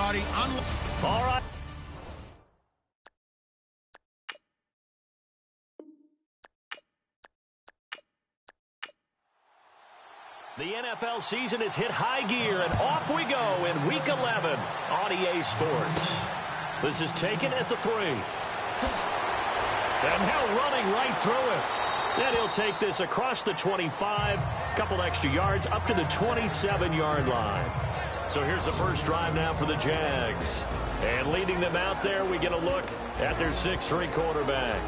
everybody. All right. The NFL season has hit high gear, and off we go in Week 11 on EA Sports. This is taken at the 3. And now running right through it. And he'll take this across the 25, couple extra yards, up to the 27-yard line. So here's the first drive now for the Jags. And leading them out there, we get a look at their 6'3" quarterback.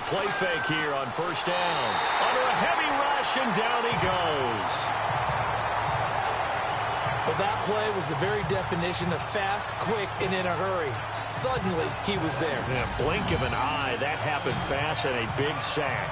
Play fake here on first down. Under a heavy rush, and down he goes. Well, that play was the very definition of fast, quick, and in a hurry. Suddenly, he was there. Yeah, blink of an eye. That happened fast, and a big sack.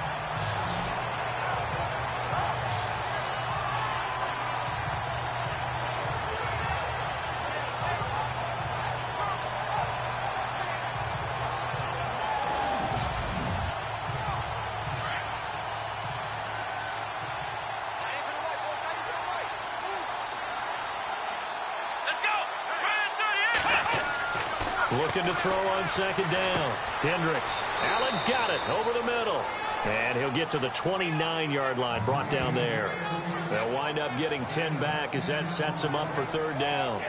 Looking to throw on second down. Hendricks. Allen's got it over the middle. And he'll get to the 29-yard line, brought down there. They'll wind up getting 10 back as that sets him up for third down.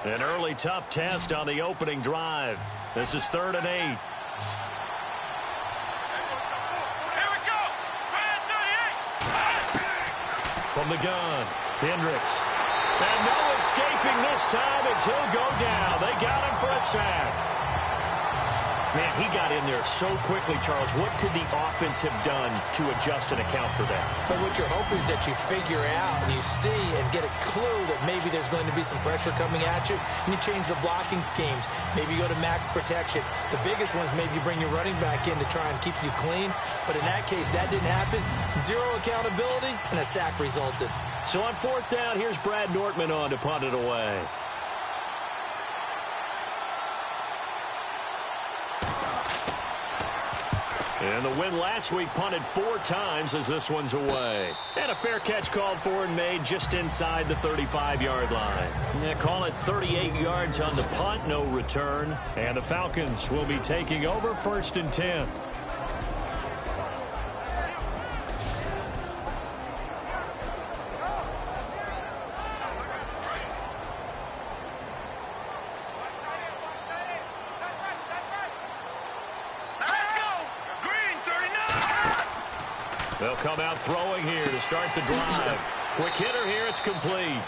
An early tough test on the opening drive. This is 3rd and 8. Here we go. From the gun, Hendricks. And no escaping this time as he'll go down. They got him for a sack. Man, he got in there so quickly, Charles. What could the offense have done to adjust and account for that? But what you're hoping is that you figure out and you see and get a clue that maybe there's going to be some pressure coming at you, and you change the blocking schemes. Maybe you go to max protection. The biggest one is maybe you bring your running back in to try and keep you clean. But in that case, that didn't happen. Zero accountability, and a sack resulted. So on 4th down, here's Brad Nortman on to punt it away. And the win last week punted 4 times as this one's away. And a fair catch called for and made just inside the 35-yard line. They call it 38 yards on the punt, no return. And the Falcons will be taking over 1st and 10. They'll come out throwing here to start the drive. Quick hitter here, it's complete.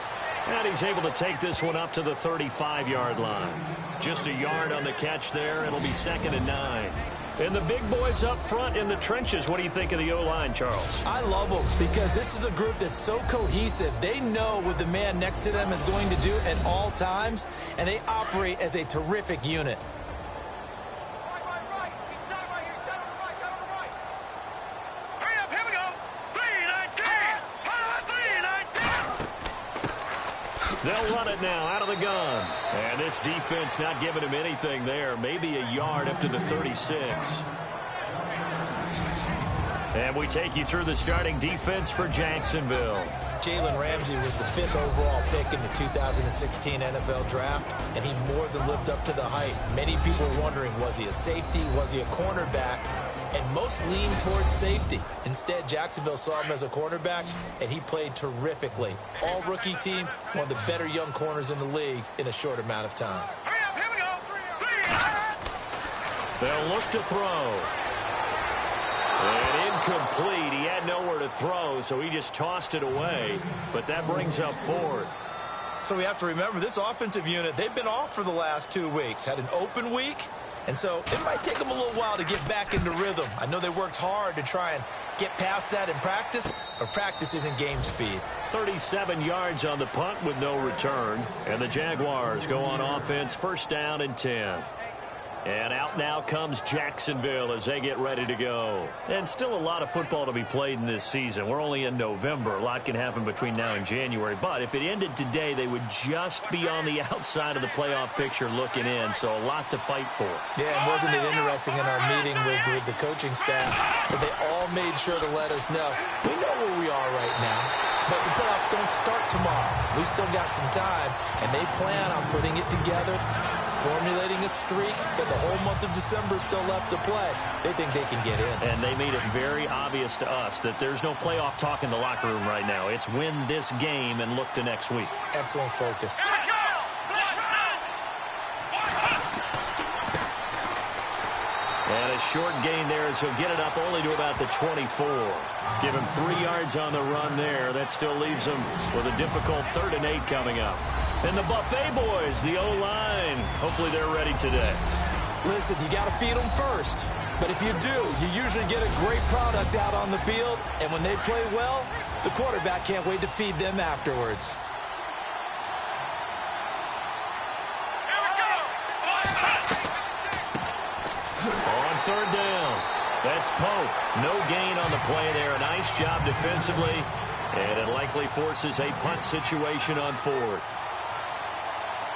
And he's able to take this one up to the 35-yard line. Just a yard on the catch there. It'll be 2nd and 9. And the big boys up front in the trenches. What do you think of the O-line, Charles? I love them because this is a group that's so cohesive. They know what the man next to them is going to do at all times, and they operate as a terrific unit. They'll run it now out of the gun. And this defense not giving him anything there. Maybe a yard up to the 36. And we take you through the starting defense for Jacksonville. Jalen Ramsey was the 5th overall pick in the 2016 NFL Draft, and he more than lived up to the hype. Many people were wondering, was he a safety? Was he a cornerback? And most leaned towards safety. Instead, Jacksonville saw him as a cornerback, and he played terrifically. All-rookie team, one of the better young corners in the league in a short amount of time. Here we go. They'll look to throw. And incomplete. He had nowhere to throw, so he just tossed it away. But that brings up 4th. So we have to remember, this offensive unit, they've been off for the last 2 weeks. Had an open week, And so it might take them a little while to get back into rhythm. I know they worked hard to try and get past that in practice, but practice isn't game speed. 37 yards on the punt with no return. And the Jaguars go on offense, first down and 10. And out now comes Jacksonville as they get ready to go. And still a lot of football to be played in this season. We're only in November. A lot can happen between now and January. But if it ended today, they would just be on the outside of the playoff picture looking in. So a lot to fight for. Yeah, and wasn't it interesting in our meeting with the coaching staff that they all made sure to let us know, we know where we are right now, but the playoffs don't start tomorrow. We still got some time, and they plan on putting it together, formulating a streak, that the whole month of December is still left to play. They think they can get in. And they made it very obvious to us that there's no playoff talk in the locker room right now. It's win this game and look to next week. Excellent focus. And a short gain there as he'll get it up only to about the 24. Give him 3 yards on the run there. That still leaves him with a difficult 3rd and 8 coming up. And the Buffet boys, the O-line, hopefully they're ready today. Listen, you got to feed them first. But if you do, you usually get a great product out on the field. And when they play well, the quarterback can't wait to feed them afterwards. On 3rd down, that's Pope. No gain on the play there. A nice job defensively. And it likely forces a punt situation on 4th.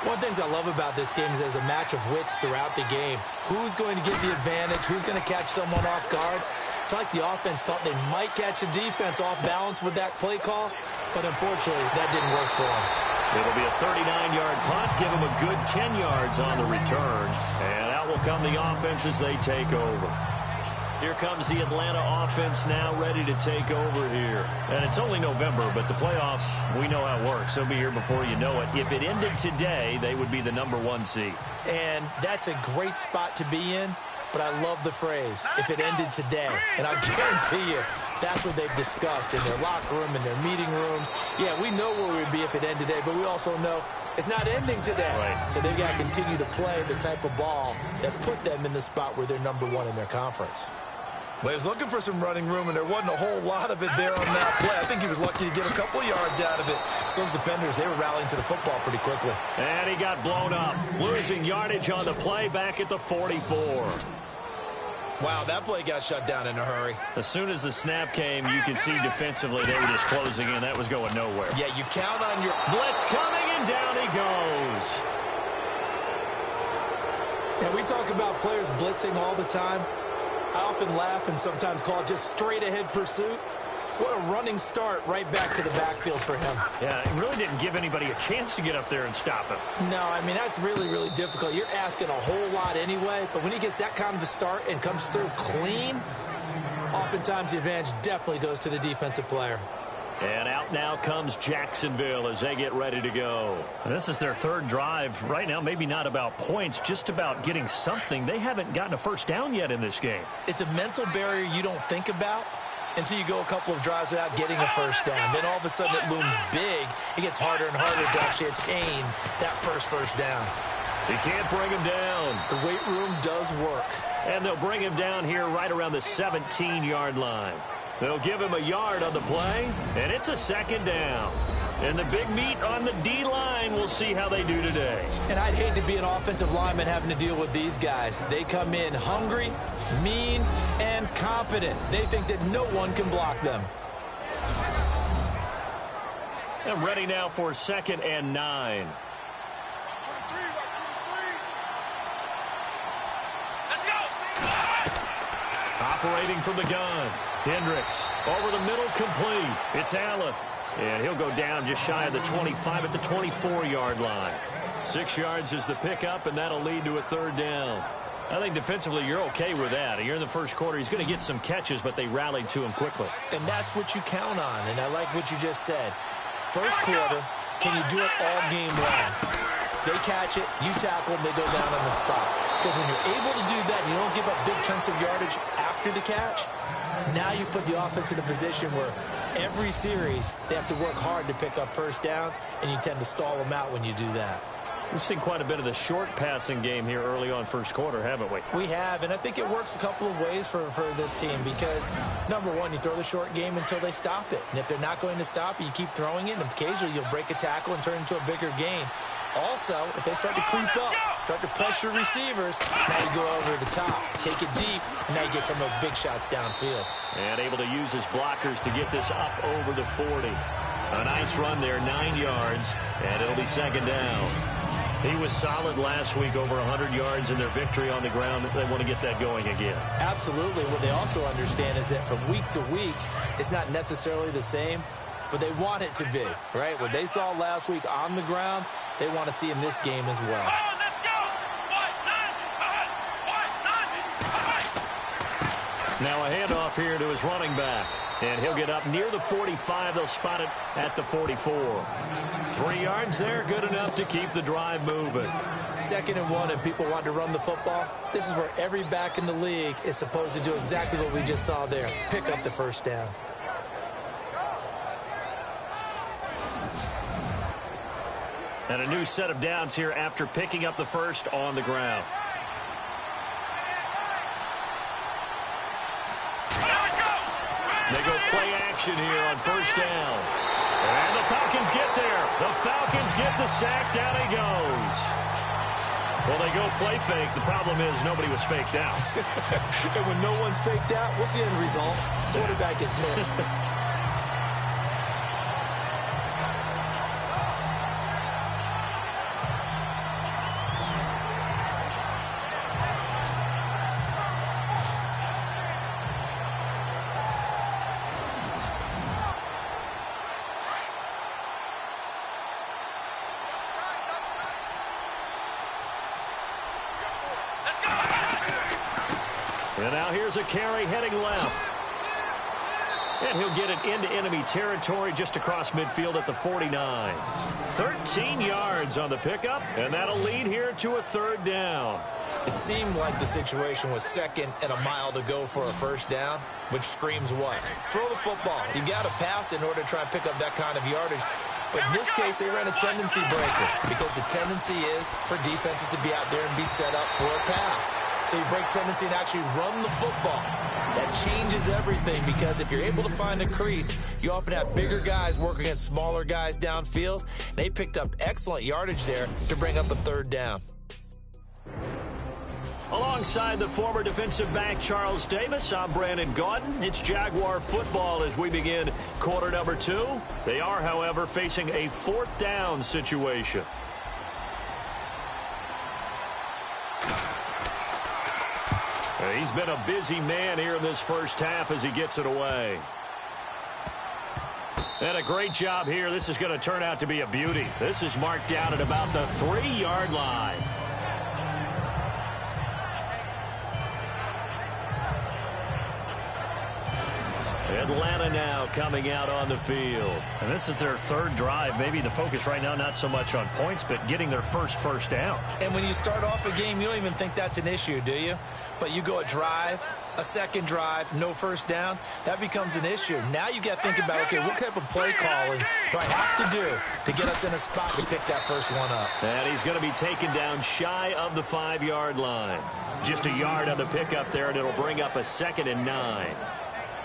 One of the things I love about this game is there's a match of wits throughout the game. Who's going to get the advantage? Who's going to catch someone off guard? I feel like the offense thought they might catch a defense off balance with that play call, but unfortunately, that didn't work for them. It'll be a 39-yard punt. Give them a good 10 yards on the return. And out will come the offense as they take over. Here comes the Atlanta offense now ready to take over here. And it's only November, but the playoffs, we know how it works. They'll be here before you know it. If it ended today, they would be the #1 seed. And that's a great spot to be in, but I love the phrase, if it ended today. And I guarantee you, that's what they've discussed in their locker room, in their meeting rooms. Yeah, we know where we'd be if it ended today, but we also know it's not ending today. Right. So they've got to continue to play the type of ball that put them in the spot where they're #1 in their conference. Well, he was looking for some running room, and there wasn't a whole lot of it there on that play. I think he was lucky to get a couple of yards out of it. So those defenders, they were rallying to the football pretty quickly. And he got blown up, losing yardage on the play back at the 44. Wow, that play got shut down in a hurry. As soon as the snap came, you could see defensively they were just closing in. That was going nowhere. Yeah, you count on your blitz coming, and down he goes. Now, we talk about players blitzing all the time. I often laugh and sometimes call it just straight-ahead pursuit. What a running start right back to the backfield for him. Yeah, it really didn't give anybody a chance to get up there and stop him. No, I mean, that's really, really difficult. You're asking a whole lot anyway, but when he gets that kind of a start and comes through clean, oftentimes the advantage definitely goes to the defensive player. And out now comes Jacksonville as they get ready to go. And this is their 3rd drive. Right now, maybe not about points, just about getting something. They haven't gotten a first down yet in this game. It's a mental barrier you don't think about until you go a couple of drives without getting a first down. Then all of a sudden it looms big. It gets harder and harder to actually attain that first down. He can't bring him down. The weight room does work. And they'll bring him down here right around the 17-yard line. They'll give him a yard on the play, and it's a 2nd down. And the big meat on the D-line, we'll see how they do today. And I'd hate to be an offensive lineman having to deal with these guys. They come in hungry, mean, and confident. They think that no one can block them. And ready now for 2nd and 9. Operating from the gun. Hendricks over the middle, complete. It's Allen. And he'll go down just shy of the 25 at the 24-yard line. 6 yards is the pickup, and that'll lead to a 3rd down. I think defensively you're okay with that. You're in the first quarter. He's going to get some catches, but they rallied to him quickly. And that's what you count on, and I like what you just said. First quarter, can you do it all game long? They catch it, you tackle them, they go down on the spot. Because when you're able to do that, and you don't give up big chunks of yardage after the catch, now you put the offense in a position where every series they have to work hard to pick up first downs, and you tend to stall them out when you do that. We've seen quite a bit of the short passing game here early on first quarter, haven't we? We have, and I think it works a couple of ways for this team because, number one, you throw the short game until they stop it. And if they're not going to stop it, you keep throwing it, and occasionally you'll break a tackle and turn it into a bigger gain. Also, if they start to creep up, start to pressure receivers, now you go over the top, take it deep, and now you get some of those big shots downfield. And able to use his blockers to get this up over the 40. A nice run there, 9 yards, and it'll be second down. He was solid last week, over 100 yards in their victory on the ground. They want to get that going again. Absolutely. What they also understand is that from week to week, it's not necessarily the same, but they want it to be, right? What they saw last week on the ground, they want to see in this game as well. Now a handoff here to his running back. And he'll get up near the 45. They'll spot it at the 44. 3 yards there, good enough to keep the drive moving. 2nd and 1, and people want to run the football. This is where every back in the league is supposed to do exactly what we just saw there. Pick up the first down. And a new set of downs here after picking up the first on the ground. They go play action here on first down. And the Falcons get there. The Falcons get the sack. Down he goes. Well, they go play fake. The problem is nobody was faked out. And when no one's faked out, what's the end result? Quarterback gets hit. And now here's a carry heading left. And he'll get it into enemy territory just across midfield at the 49. 13 yards on the pickup, and that'll lead here to a third down. It seemed like the situation was 2nd and a mile to go for a first down, which screams what? Throw the football. You got to pass in order to try and pick up that kind of yardage. But in this case, they ran a tendency breaker because the tendency is for defenses to be out there and be set up for a pass. So you break tendency and actually run the football. That changes everything because if you're able to find a crease, you often have bigger guys working against smaller guys downfield. They picked up excellent yardage there to bring up a third down. Alongside the former defensive back Charles Davis, I'm Brandon Gaudin. It's Jaguar football as we begin quarter number 2. They are, however, facing a 4th down situation. He's been a busy man here in this first half as he gets it away. And a great job here. This is going to turn out to be a beauty. This is marked down at about the 3-yard line. Atlanta now coming out on the field. And this is their 3rd drive. Maybe the focus right now not so much on points, but getting their first down. And when you start off a game, you don't even think that's an issue, do you? But you go a drive, a 2nd drive, no first down, that becomes an issue. Now you got to think about, okay, what type of play calling do I have to do to get us in a spot to pick that first one up? And he's going to be taken down shy of the 5-yard line. Just a yard on the pickup there, and it'll bring up a 2nd and 9.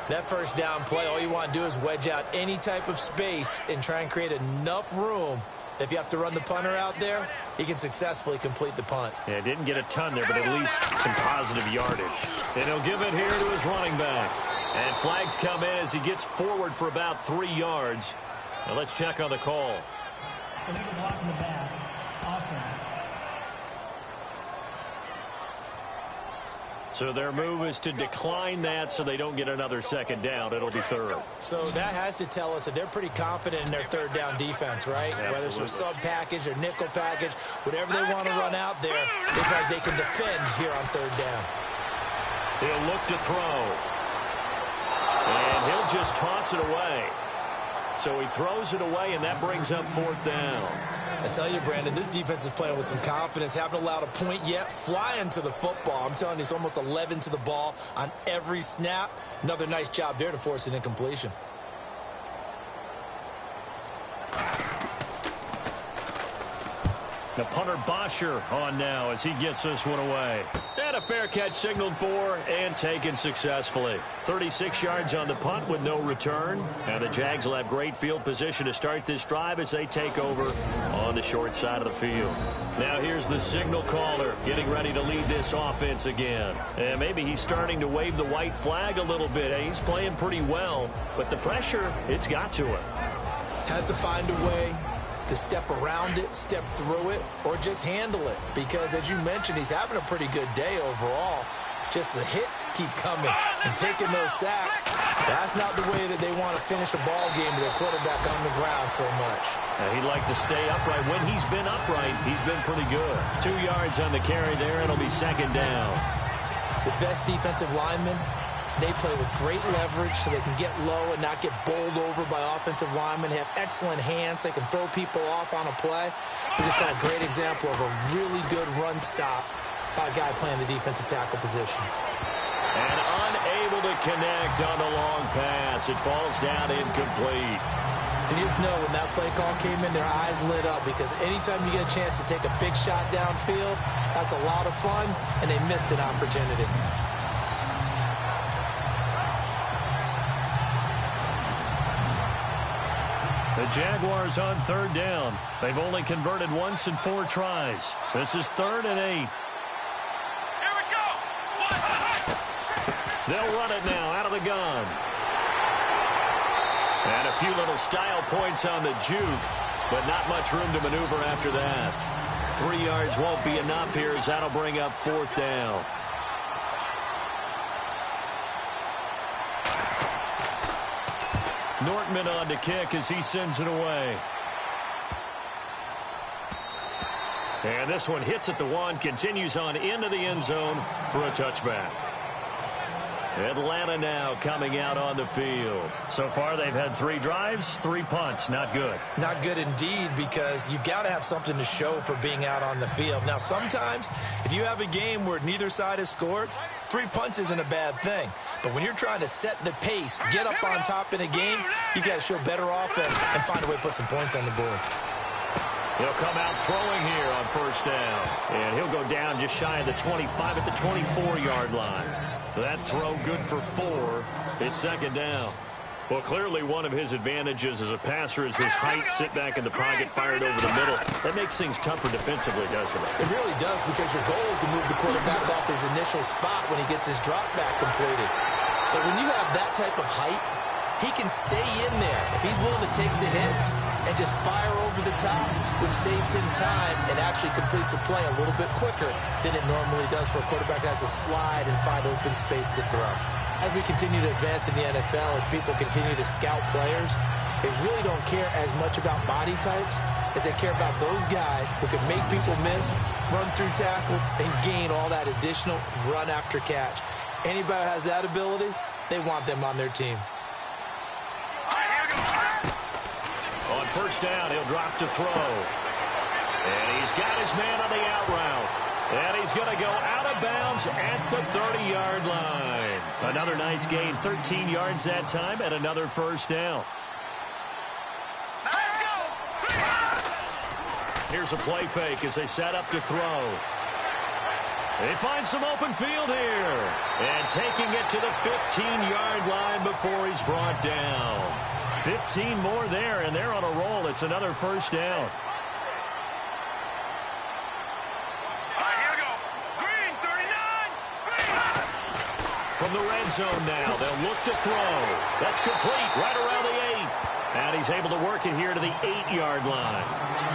That first down play, all you want to do is wedge out any type of space and try and create enough room. If you have to run the punter out there, he can successfully complete the punt. Yeah, didn't get a ton there, but at least some positive yardage. And he'll give it here to his running back. And flags come in as he gets forward for about 3 yards. Now let's check on the call. Illegal block in the back. Offense. So their move is to decline that so they don't get another 2nd down. It'll be 3rd. So that has to tell us that they're pretty confident in their 3rd down defense, right? Absolutely. Whether it's a sub package or nickel package, whatever they want to run out there, it's like they can defend here on 3rd down. He'll look to throw. And he'll just toss it away. So he throws it away, and that brings up 4th down. I tell you, Brandon, this defense is playing with some confidence. Haven't allowed a point yet. Flying to the football. I'm telling you, it's almost 11 to the ball on every snap. Another nice job there to force an incompletion. The punter Bosher on now as he gets this one away. And a fair catch signaled for and taken successfully. 36 yards on the punt with no return. And the Jags will have great field position to start this drive as they take over on the short side of the field. Now here's the signal caller getting ready to lead this offense again. And maybe he's starting to wave the white flag a little bit. He's playing pretty well, but the pressure, it's got to him. Has to find a way to step around it, step through it, or just handle it. Because, as you mentioned, he's having a pretty good day overall. Just the hits keep coming and taking those sacks. That's not the way that they want to finish a ball game with their quarterback on the ground so much. He'd like to stay upright. When he's been upright, he's been pretty good. 2 yards on the carry there, and it'll be second down. The best defensive linemen, they play with great leverage so they can get low and not get bowled over by offensive linemen. They have excellent hands. They can throw people off on a play. We just saw a great example of a really good run stop by a guy playing the defensive tackle position. And unable to connect on the long pass. It falls down incomplete. And you just know when that play call came in, their eyes lit up because anytime you get a chance to take a big shot downfield, that's a lot of fun, and they missed an opportunity. The Jaguars on third down. They've only converted once in 4 tries. This is 3rd and 8. Here we go. They'll run it now out of the gun. And a few little style points on the juke, but not much room to maneuver after that. 3 yards won't be enough here as that'll bring up 4th down. Nortman on to kick as he sends it away. And this one hits at the 1, continues on into the end zone for a touchback. Atlanta now coming out on the field. So far, they've had 3 drives, 3 punts. Not good. Not good indeed, because you've got to have something to show for being out on the field. Now, sometimes, if you have a game where neither side has scored, 3 punts isn't a bad thing. But when you're trying to set the pace, get up on top in a game, you got to show better offense and find a way to put some points on the board. He'll come out throwing here on 1st down. And he'll go down just shy of the 25 at the 24-yard line. That throw good for 4. It's 2nd down. Well, clearly one of his advantages as a passer is his height, sit back in the pocket, fired over the middle. That makes things tougher defensively, doesn't it? It really does, because your goal is to move the quarterback off his initial spot when he gets his drop back completed. But when you have that type of height, he can stay in there if he's willing to take the hits and just fire over the top, which saves him time and actually completes a play a little bit quicker than it normally does for a quarterback that has to slide and find open space to throw. As we continue to advance in the NFL, as people continue to scout players, they really don't care as much about body types as they care about those guys who can make people miss, run through tackles, and gain all that additional run after catch. Anybody who has that ability, they want them on their team. On 1st down, he'll drop to throw. And he's got his man on the out route. And he's going to go out of bounds at the 30-yard line. Another nice gain, 13 yards that time, and another 1st down. Let's go. Here's a play fake as they set up to throw. They find some open field here. And taking it to the 15-yard line before he's brought down. 15 more there, and they're on a roll. It's another 1st down. Here we go. Green, 39. Green. From the red zone now, they'll look to throw. That's complete right around the 8. And he's able to work it here to the 8-yard line.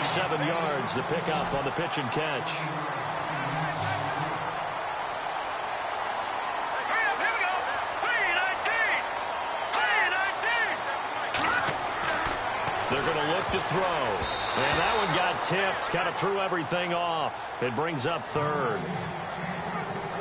7 yards to pick up on the pitch and catch. They're going to look to throw. And that one got tipped. Kind of threw everything off. It brings up 3rd.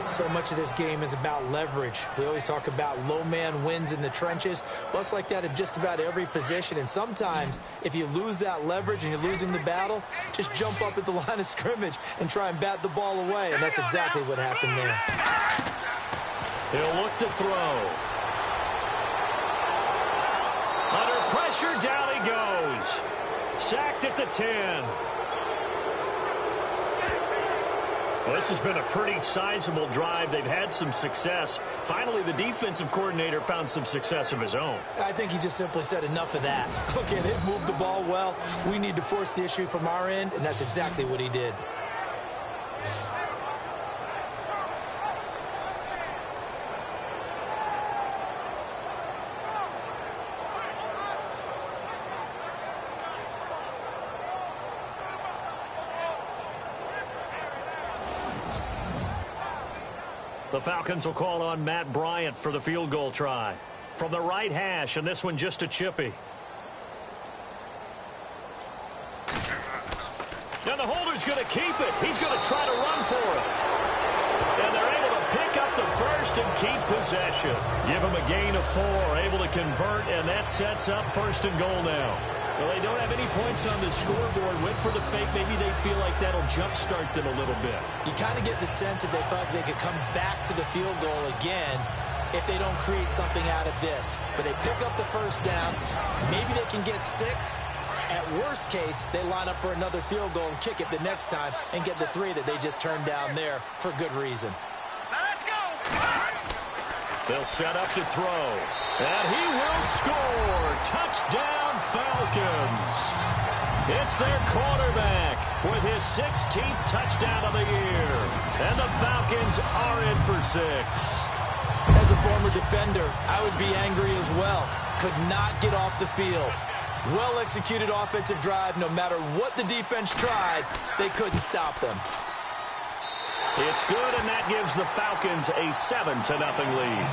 So much of this game is about leverage. We always talk about low man wins in the trenches. Well, it's like that in just about every position. And sometimes, if you lose that leverage and you're losing the battle, just jump up at the line of scrimmage and try and bat the ball away. And that's exactly what happened there. He'll look to throw. Under pressure, down he goes. Sacked at the 10. Well, this has been a pretty sizable drive. They've had some success. Finally, the defensive coordinator found some success of his own. I think he just simply said enough of that. Okay, they've moved the ball well. We need to force the issue from our end, and that's exactly what he did. The Falcons will call on Matt Bryant for the field goal try. From the right hash, and this one just a chippy. And the holder's going to keep it. He's going to try to run for it. And they're able to pick up the first and keep possession. Give them a gain of 4, able to convert, and that sets up first and goal now. Well, they don't have any points on the scoreboard. Went for the fake. Maybe they feel like that'll jumpstart them a little bit. You kind of get the sense that they thought they could come back to the field goal again if they don't create something out of this. But they pick up the first down. Maybe they can get 6. At worst case, they line up for another field goal and kick it the next time and get the 3 that they just turned down there for good reason. Let's go. They'll set up to throw. And he will score. Touchdown, Falcons. It's their quarterback with his 16th touchdown of the year. And the Falcons are in for 6. As a former defender, I would be angry as well. Could not get off the field. Well-executed offensive drive. No matter what the defense tried, they couldn't stop them. It's good, and that gives the Falcons a 7-0 lead.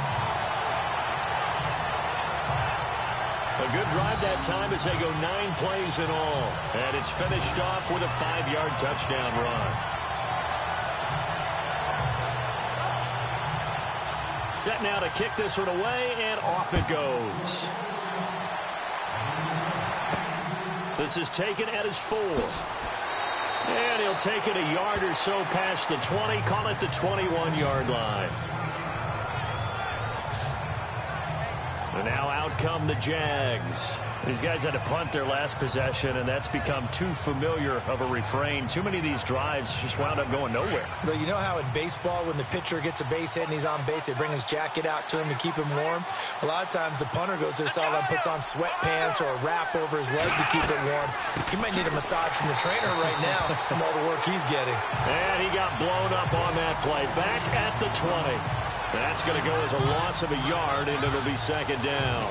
A good drive that time as they go 9 plays in all. And it's finished off with a 5-yard touchdown run. Set now to kick this one away, and off it goes. This is taken at his 4. And he'll take it a yard or so past the 20, call it the 21-yard line. And now out come the Jags. These guys had to punt their last possession, and that's become too familiar of a refrain. Too many of these drives just wound up going nowhere. But you know how in baseball, when the pitcher gets a base hit and he's on base, they bring his jacket out to him to keep him warm? A lot of times the punter goes to the sideline, puts on sweatpants or a wrap over his leg to keep it warm. He might need a massage from the trainer right now from all the work he's getting. And he got blown up on that play. Back at the 20. That's going to go as a loss of a yard, and it'll be second down.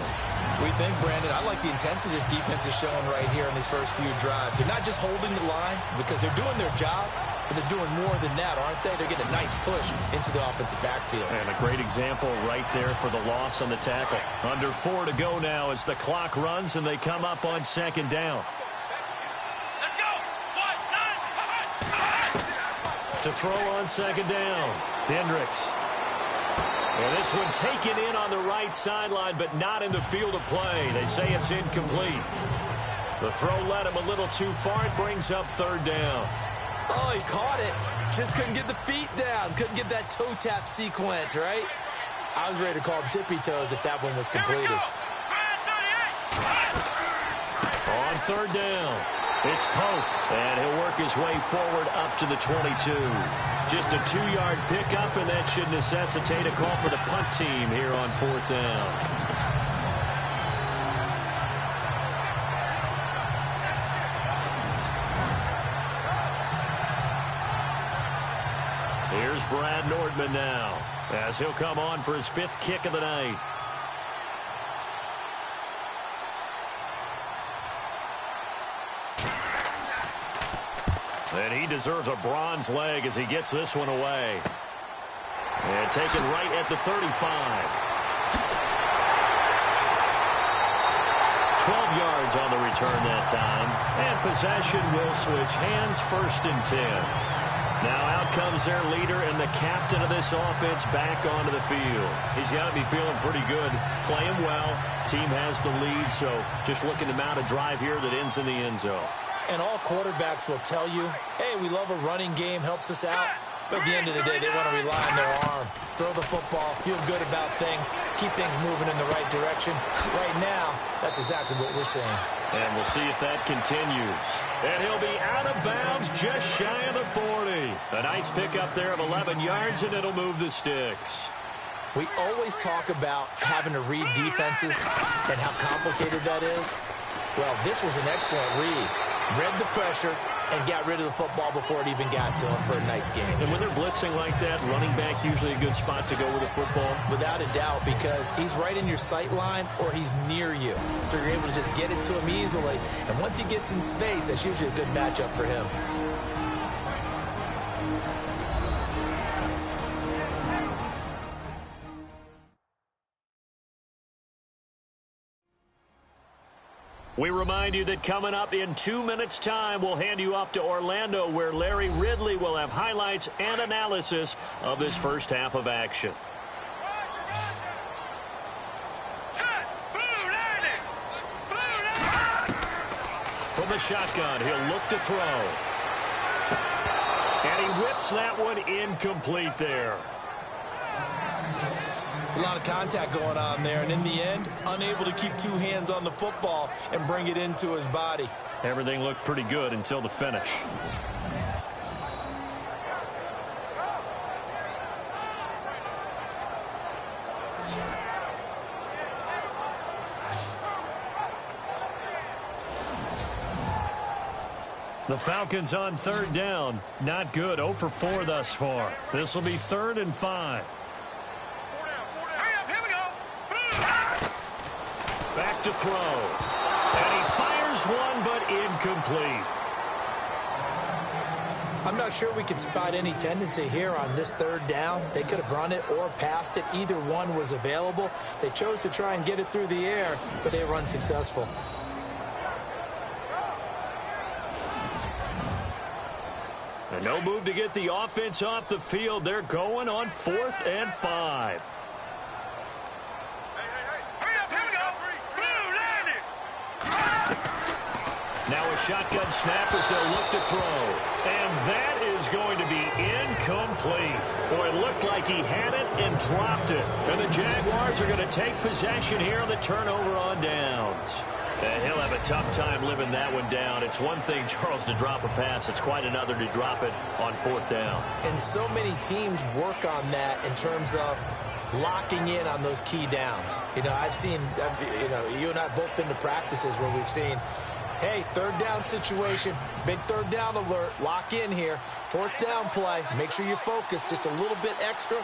We think, Brandon, I like the intensity this defense is showing right here in these first few drives. They're not just holding the line because they're doing their job, but they're doing more than that, aren't they? They're getting a nice push into the offensive backfield. And a great example right there for the loss on the tackle. Under 4 to go now as the clock runs and they come up on second down. Let's go. 1, 9, To throw on second down, Hendricks. And this one taken in on the right sideline, but not in the field of play. They say it's incomplete. The throw led him a little too far. It brings up third down. Oh, he caught it. Just couldn't get the feet down. Couldn't get that toe tap sequence, right? I was ready to call him tippy toes if that one was completed. On third down, it's Pope, and he'll work his way forward up to the 22. Just a 2-yard pickup, and that should necessitate a call for the punt team here on fourth down. Here's Brad Nordman now, as he'll come on for his 5th kick of the night. And he deserves a bronze leg as he gets this one away. And taken right at the 35. 12 yards on the return that time. And possession will switch hands, 1st and 10. Now out comes their leader and the captain of this offense back onto the field. He's got to be feeling pretty good, playing well. Team has the lead, so just looking to mount a drive here that ends in the end zone. And all quarterbacks will tell you, hey, we love a running game, helps us out. But at the end of the day, they want to rely on their arm, throw the football, feel good about things, keep things moving in the right direction. Right now, that's exactly what we're seeing. And we'll see if that continues. And he'll be out of bounds just shy of the 40. A nice pickup there of 11 yards, and it'll move the sticks. We always talk about having to read defenses and how complicated that is. Well, this was an excellent read. Read the pressure and got rid of the football before it even got to him for a nice game. And when they're blitzing like that, running back usually a good spot to go with the football? Without a doubt, because he's right in your sight line or he's near you. So you're able to just get it to him easily. And once he gets in space, that's usually a good matchup for him. We remind you that coming up in 2 minutes' time, we'll hand you off to Orlando, where Larry Ridley will have highlights and analysis of this first half of action. From the shotgun, he'll look to throw. And he whips that one incomplete there. It's a lot of contact going on there, and in the end, unable to keep two hands on the football and bring it into his body. Everything looked pretty good until the finish. The Falcons on third down. Not good. 0 for 4 thus far. This will be 3rd and 5. Back to throw. And he fires one, but incomplete. I'm not sure we could spot any tendency here on this third down. They could have run it or passed it. Either one was available. They chose to try and get it through the air, but they were unsuccessful. And no move to get the offense off the field. They're going on 4th and 5. Now a shotgun snap as they'll look to throw. And that is going to be incomplete. Boy, it looked like he had it and dropped it. And the Jaguars are going to take possession here on the turnover on downs. And he'll have a tough time living that one down. It's one thing, Charles, to drop a pass. It's quite another to drop it on 4th down. And so many teams work on that in terms of locking in on those key downs. You know, I've seen, you and I have both been to practices where we've seen, hey, third down situation, big third down alert, lock in here, 4th down play, make sure you focus just a little bit extra.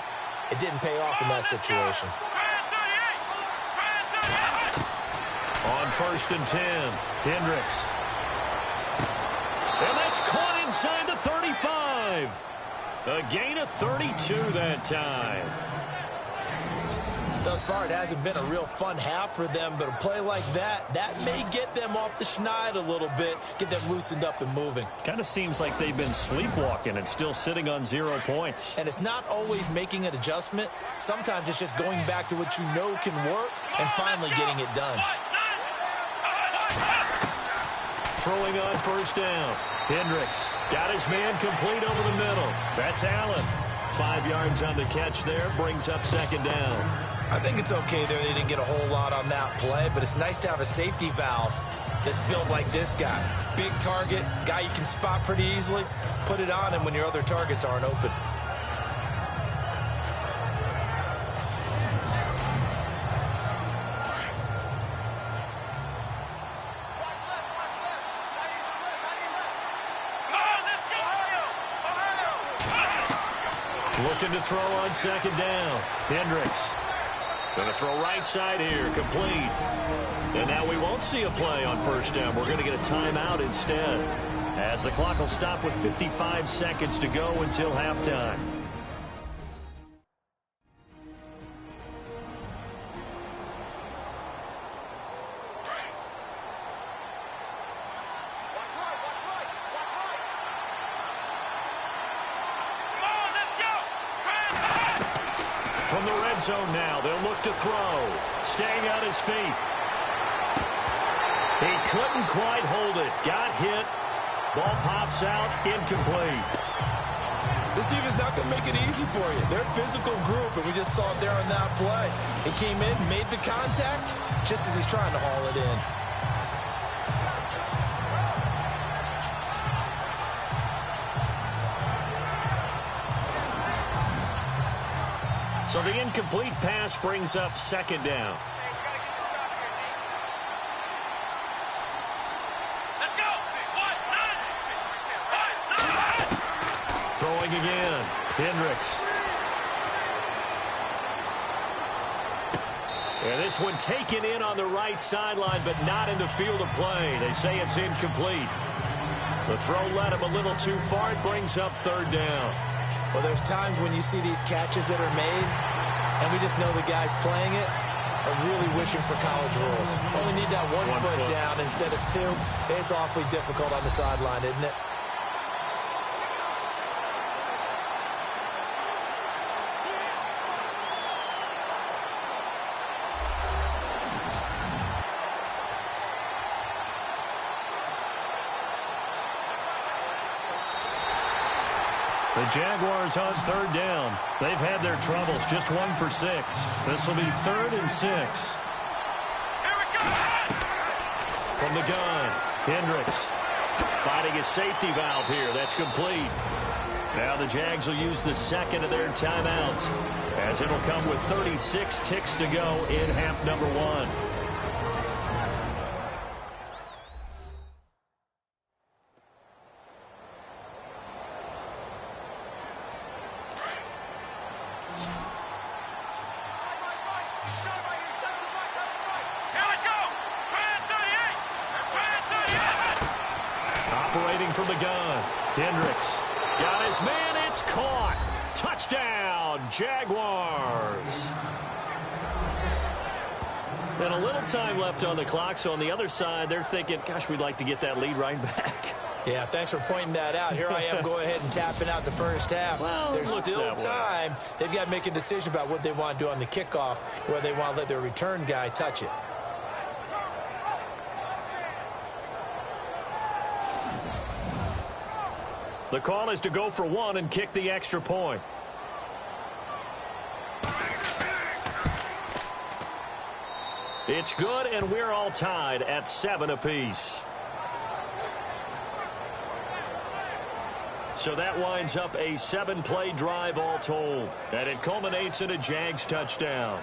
It didn't pay off in that situation. On 1st and 10, Hendricks. And that's caught inside the 35. A gain of 32 that time. Thus far, it hasn't been a real fun half for them, but a play like that may get them off the schneid a little bit, get them loosened up and moving. Kind of seems like they've been sleepwalking and still sitting on 0 points. And it's not always making an adjustment. Sometimes it's just going back to what you know can work and finally getting it done. Throwing on 1st down. Hendricks got his man complete over the middle. That's Allen. 5 yards on the catch there, brings up 2nd down. I think it's okay there. They didn't get a whole lot on that play, but it's nice to have a safety valve that's built like this guy. Big target, guy you can spot pretty easily. Put it on him when your other targets aren't open. Looking to throw on 2nd down. Hendricks. Going to throw right side here, complete. And now we won't see a play on 1st down. We're going to get a timeout instead, as the clock will stop with 55 seconds to go until halftime. From the red zone now, they'll look to throw. Staying on his feet. He couldn't quite hold it. Got hit. Ball pops out. Incomplete. This defense is not going to make it easy for you. They're a physical group, and we just saw it there on that play. He came in, made the contact, just as he's trying to haul it in. So the incomplete pass brings up second down. Let's go. Throwing again. Hendricks. And this one taken in on the right sideline, but not in the field of play. They say it's incomplete. The throw led him a little too far. It brings up third down. Well, there's times when you see these catches that are made, and we just know the guys playing it are really wishing for college rules. Only need that one foot down instead of two. It's awfully difficult on the sideline, isn't it? The Jaguars on third down. They've had their troubles, just 1 for 6. This will be 3rd and 6. Here we go. From the gun, Hendricks finding his safety valve here. That's complete. Now the Jags will use the second of their timeouts, as it'll come with 36 ticks to go in half number 1. From the gun, Hendricks got his man. It's caught. Touchdown, Jaguars. And a little time left on the clock, so on the other side, they're thinking, gosh, we'd like to get that lead right back. Yeah, thanks for pointing that out. Here I am going ahead and tapping out the first half. Well, there's still time. They've got to make a decision about what they want to do on the kickoff, whether they want to let their return guy touch it. The call is to go for 1 and kick the extra point. It's good, and we're all tied at 7 apiece. So that winds up a 7-play drive all told, and it culminates in a Jags touchdown.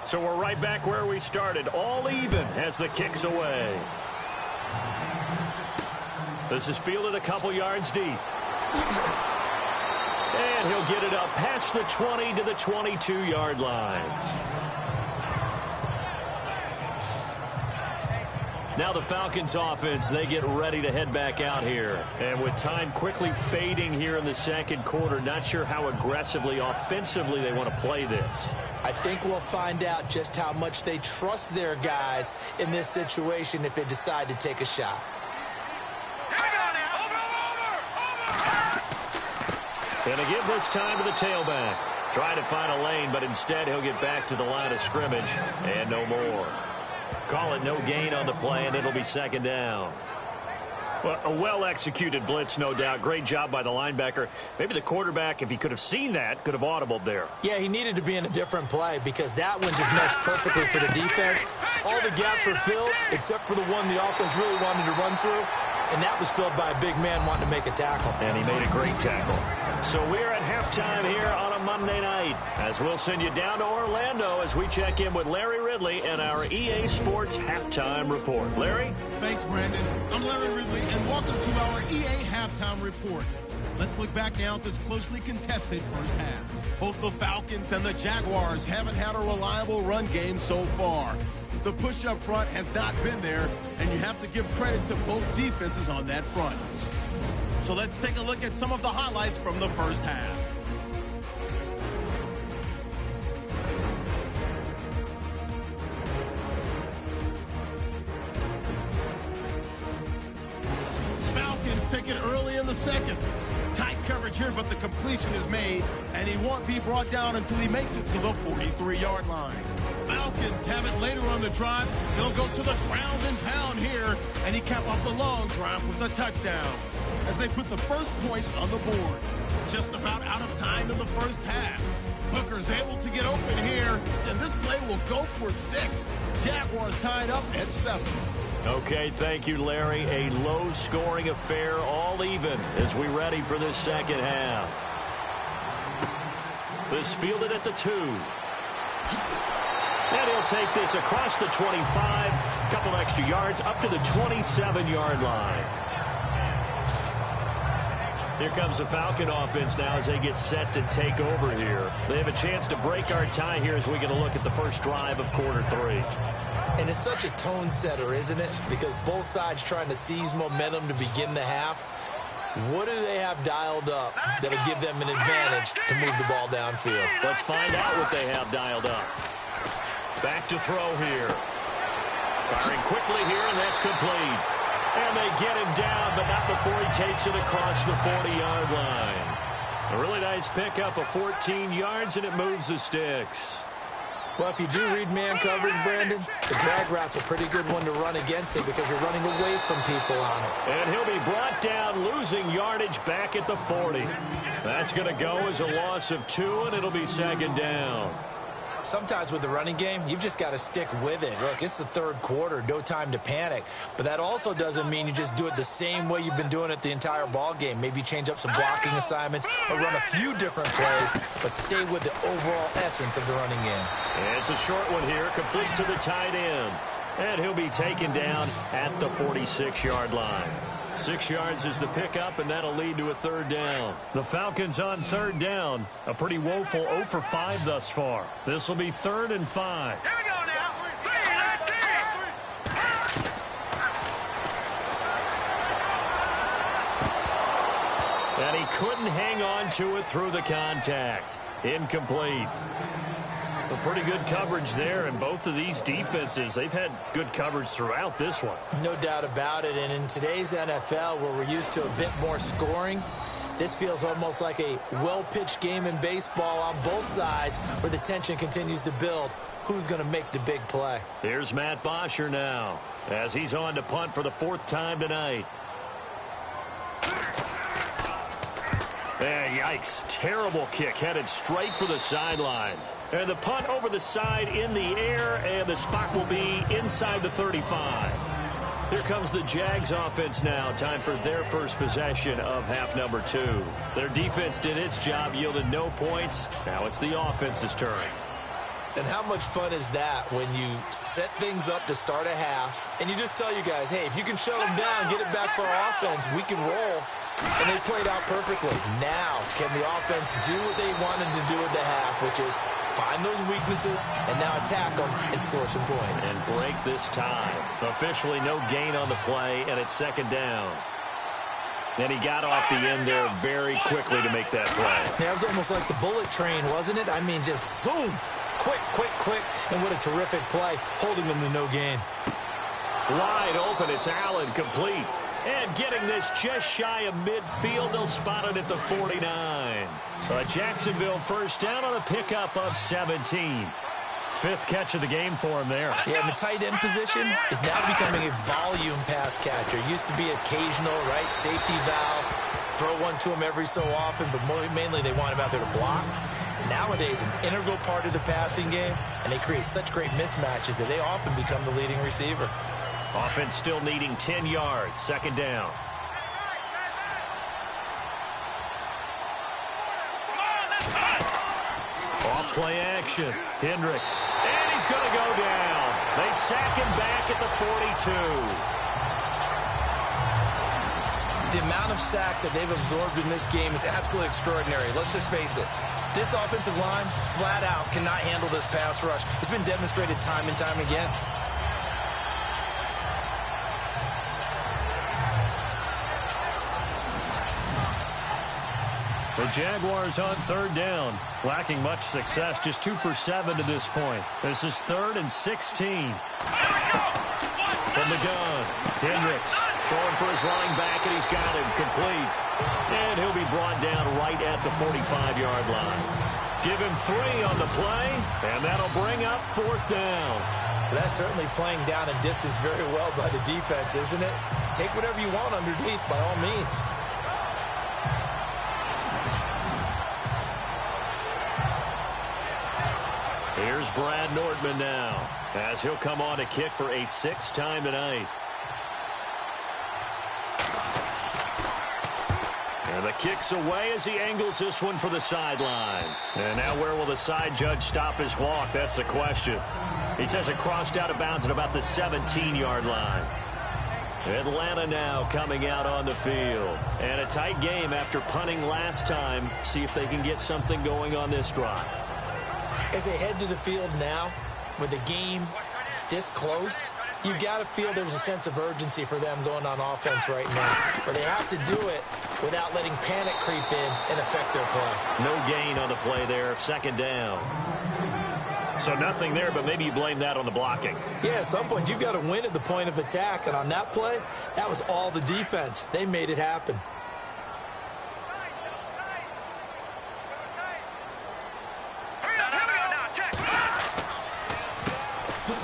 So we're right back where we started, all even as the kick's away. This is fielded a couple yards deep. And he'll get it up past the 20 to the 22-yard line. Now the Falcons offense, they get ready to head back out here. And with time quickly fading here in the second quarter, not sure how aggressively, offensively they want to play this. I think we'll find out just how much they trust their guys in this situation if they decide to take a shot. And to give this time to the tailback. Trying to find a lane, but instead he'll get back to the line of scrimmage and no more. Call it no gain on the play, and it'll be second down. Well, a well-executed blitz, no doubt. Great job by the linebacker. Maybe the quarterback, if he could have seen that, could have audibled there. Yeah, he needed to be in a different play because that one just meshed perfectly for the defense. All the gaps were filled except for the one the offense really wanted to run through, and that was filled by a big man wanting to make a tackle. And he made a great tackle. So we're at halftime here on a Monday night, as we'll send you down to Orlando as we check in with Larry Ridley and our EA Sports Halftime Report. Larry? Thanks, Brandon. I'm Larry Ridley, and welcome to our EA Halftime Report. Let's look back now at this closely contested first half. Both the Falcons and the Jaguars haven't had a reliable run game so far. The push up front has not been there, and you have to give credit to both defenses on that front. So let's take a look at some of the highlights from the first half. Falcons take it early in the second. Tight coverage here, but the completion is made, and he won't be brought down until he makes it to the 43-yard line. Falcons have it later on the drive. They'll go to the ground and pound here, and he capped off the long drive with a touchdown as they put the first points on the board. Just about out of time in the first half. Booker's able to get open here, and this play will go for 6. Jaguars tied up at 7. Okay, thank you, Larry. A low-scoring affair, all even, as we ready for this second half. This fielded at the 2. And he'll take this across the 25, a couple extra yards, up to the 27-yard line. Here comes the Falcon offense now as they get set to take over here. They have a chance to break our tie here as we get a look at the first drive of quarter 3. And it's such a tone setter, isn't it? Because both sides trying to seize momentum to begin the half. What do they have dialed up that'll give them an advantage to move the ball downfield? Let's find out what they have dialed up. Back to throw here. Firing quickly here, and that's complete. And they get him down, but not before he takes it across the 40-yard line. A really nice pickup of 14 yards, and it moves the sticks. Well, if you do read man coverage, Brandon, the drag route's a pretty good one to run against it because you're running away from people on it. And he'll be brought down, losing yardage back at the 40. That's going to go as a loss of 2, and it'll be second down. Sometimes with the running game, you've just got to stick with it. Look, it's the third quarter, no time to panic. But that also doesn't mean you just do it the same way you've been doing it the entire ball game. Maybe change up some blocking assignments or run a few different plays, but stay with the overall essence of the running game. And it's a short one here, complete to the tight end. And he'll be taken down at the 46-yard line. 6 yards is the pickup, and that'll lead to a third down. The Falcons on third down. A pretty woeful 0 for 5 thus far. This will be 3rd and 5. Here we go now. 3, And he couldn't hang on to it through the contact. Incomplete. A pretty good coverage there, and both of these defenses, they've had good coverage throughout this one. No doubt about it, and in today's NFL, where we're used to a bit more scoring, this feels almost like a well-pitched game in baseball on both sides where the tension continues to build. Who's going to make the big play? Here's Matt Bosher now, as he's on to punt for the 4th time tonight. Yikes. Terrible kick headed straight for the sidelines. And the punt over the side in the air, and the spot will be inside the 35. Here comes the Jags offense now. Time for their first possession of half number 2. Their defense did its job, yielded no points. Now it's the offense's turn. And how much fun is that when you set things up to start a half, and you just tell you guys, hey, if you can shut them down, get it back for our offense, we can roll. And they played out perfectly. Now, can the offense do what they wanted to do at the half, which is find those weaknesses and now attack them and score some points. And break this tie. Officially no gain on the play, and it's second down. And he got off the end there very quickly to make that play. That was almost like the bullet train, wasn't it? I mean, just zoom. Quick, quick, quick. And what a terrific play, holding them to no gain. Wide open, it's Allen, complete. And getting this just shy of midfield, they'll spot it at the 49. A Jacksonville first down on a pickup of 17. 5th catch of the game for him there. Yeah, and the tight end position is now becoming a volume pass catcher. Used to be occasional, right, safety valve, throw one to him every so often, but mainly they want him out there to block. Nowadays, an integral part of the passing game, and they create such great mismatches that they often become the leading receiver. Offense still needing 10 yards. Second down. Off play action. Hendricks. And he's going to go down. They sack him back at the 42. The amount of sacks that they've absorbed in this game is absolutely extraordinary. Let's just face it. This offensive line, flat out, cannot handle this pass rush. It's been demonstrated time and time again. The Jaguars on third down. Lacking much success, just 2 for 7 to this point. This is 3rd and 16. From the gun, Hendricks throwing for his running back, and he's got him complete. And he'll be brought down right at the 45-yard line. Give him 3 on the play, and that'll bring up 4th down. That's certainly playing down a distance very well by the defense, isn't it? Take whatever you want underneath, by all means. Here's Brad Nordman now, as he'll come on to kick for a 6th time tonight. And the kick's away as he angles this one for the sideline. And now where will the side judge stop his walk? That's the question. He says it crossed out of bounds at about the 17-yard line. Atlanta now coming out on the field. And a tight game after punting last time. See if they can get something going on this drive. As they head to the field now, with the game this close, you've got to feel there's a sense of urgency for them going on offense right now. But they have to do it without letting panic creep in and affect their play. No gain on the play there, second down. So nothing there, but maybe you blame that on the blocking. Yeah, at some point you've got to win at the point of attack. And on that play, that was all the defense. They made it happen.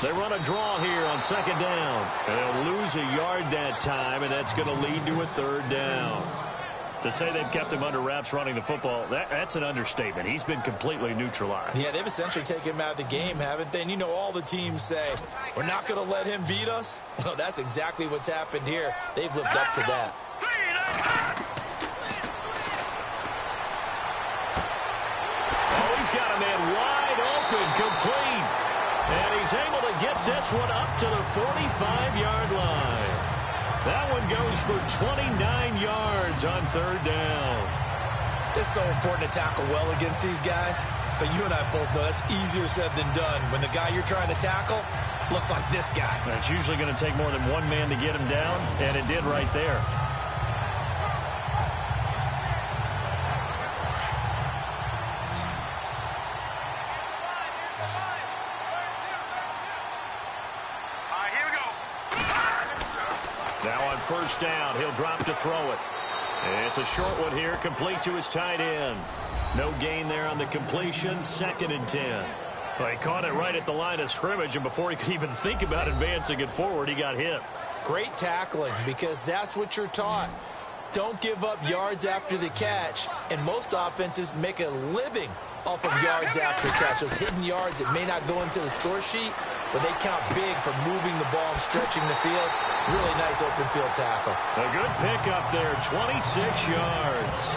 They run a draw here on second down. And they'll lose a yard that time, and that's going to lead to a third down. To say they've kept him under wraps running the football, that's an understatement. He's been completely neutralized. Yeah, they've essentially taken him out of the game, haven't they? And you know all the teams say, we're not going to let him beat us. Well, that's exactly what's happened here. They've lived up to that. Oh, he's got a man wide open, complete. And he's able to get this one up to the 45-yard line. That one goes for 29 yards on third down. It's so important to tackle well against these guys. But you and I both know that's easier said than done. When the guy you're trying to tackle looks like this guy. It's usually going to take more than one man to get him down, and it did right there. First down, he'll drop to throw it. And it's a short one here, complete to his tight end. No gain there on the completion, second and 10. Well, he caught it right at the line of scrimmage, and before he could even think about advancing it forward, he got hit. Great tackling, because that's what you're taught. Don't give up yards after the catch, and most offenses make a living off of yards after catch. Those hidden yards that may not go into the score sheet, but they count big for moving the ball and stretching the field. Really nice open field tackle. A good pickup there, 26 yards.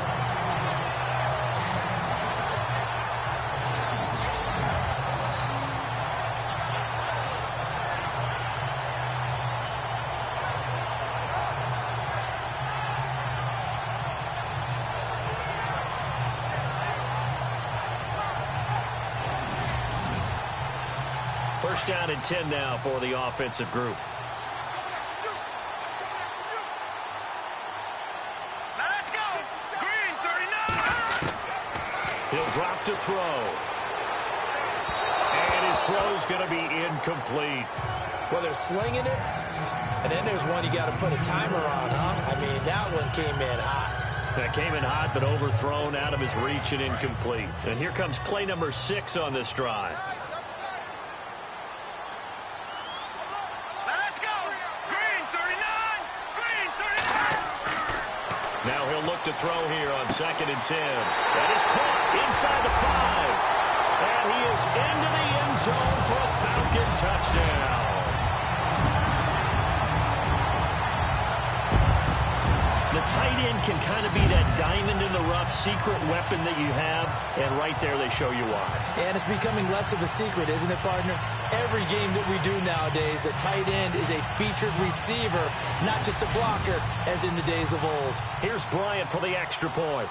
First down and 10 now for the offensive group. Let's go! Green 39! He'll drop to throw. And his throw's going to be incomplete. Well, they're slinging it, and then there's one you got to put a timer on, huh? I mean, that one came in hot. That came in hot, but overthrown, out of his reach and incomplete. And here comes play number 6 on this drive. To throw here on second and 10. That is caught inside the 5. And he is into the end zone for a Falcon touchdown. The tight end can kind of be that diamond in the rough secret weapon that you have, and right there they show you why. And it's becoming less of a secret, isn't it, partner? Every game that we do nowadays, the tight end is a featured receiver, not just a blocker, as in the days of old. Here's Bryant for the extra point.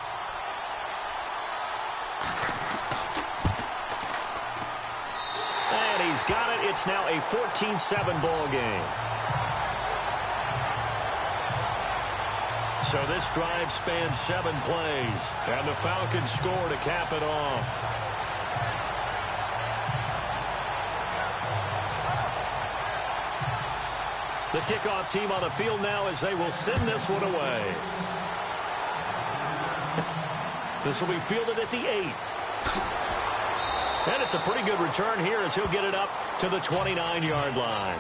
And he's got it. It's now a 14-7 ball game. So this drive spans 7 plays, and the Falcons score to cap it off. The kickoff team on the field now as they will send this one away. This will be fielded at the 8. And it's a pretty good return here as he'll get it up to the 29-yard line.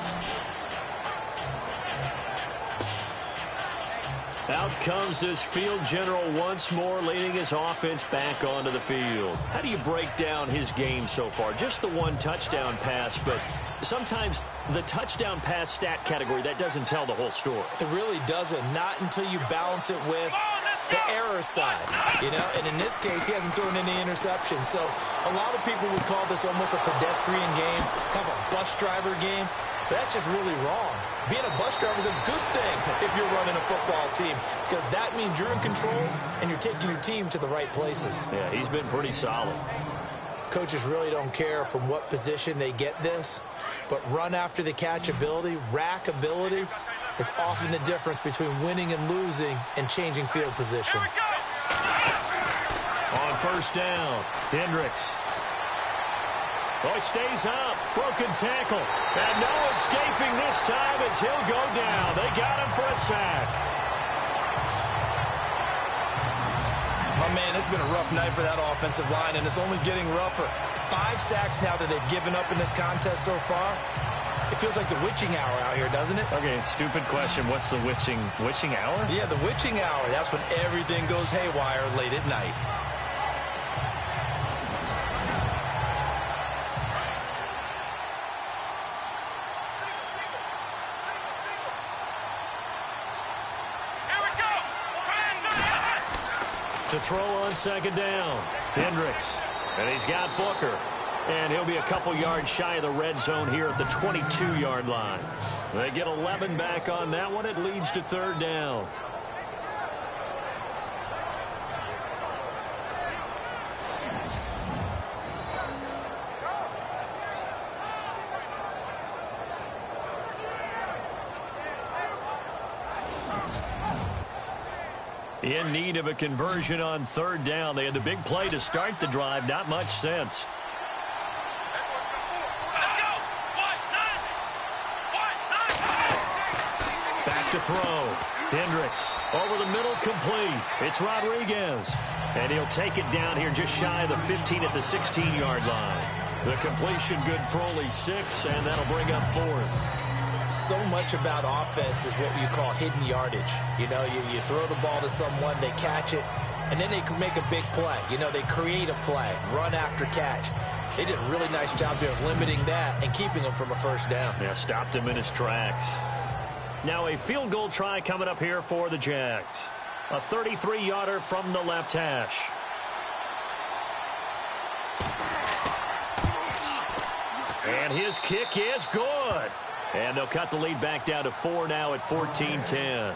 Out comes this field general once more, leading his offense back onto the field. How do you break down his game so far? Just the one touchdown pass, but sometimes the touchdown pass stat category, that doesn't tell the whole story. It really doesn't. Not until you balance it with the error side, you know, and in this case, he hasn't thrown any interceptions. So a lot of people would call this almost a pedestrian game, kind of a bus driver game. But that's just really wrong. Being a bus driver is a good thing if you're running a football team, because that means you're in control and you're taking your team to the right places. Yeah, he's been pretty solid. Coaches really don't care from what position they get this, but run after the catch ability, rack ability, is often the difference between winning and losing and changing field position. On first down, Hendricks. Oh, he stays up. Broken tackle. And no escaping this time as he'll go down. They got him for a sack. Oh, man, it's been a rough night for that offensive line, and it's only getting rougher. 5 sacks now that they've given up in this contest so far. It feels like the witching hour out here, doesn't it? Okay, stupid question. What's the witching hour? Yeah, the witching hour. That's when everything goes haywire late at night. To throw on second down, Hendricks. And he's got Booker. And he'll be a couple yards shy of the red zone here at the 22-yard line. They get 11 back on that one. It leads to third down. In need of a conversion on third down. They had the big play to start the drive. Not much sense. Back to throw. Hendricks over the middle, complete. It's Rodriguez. And he'll take it down here just shy of the 15 at the 16-yard line. The completion good for only 6, and that'll bring up fourth. So much about offense is what you call hidden yardage. You know, you throw the ball to someone, they catch it, and then they can make a big play. You know, they create a play, run after catch. They did a really nice job there of limiting that and keeping him from a first down. Yeah, stopped him in his tracks. Now a field goal try coming up here for the Jags. A 33-yarder from the left hash. And his kick is good. And they'll cut the lead back down to 4 now at 14-10.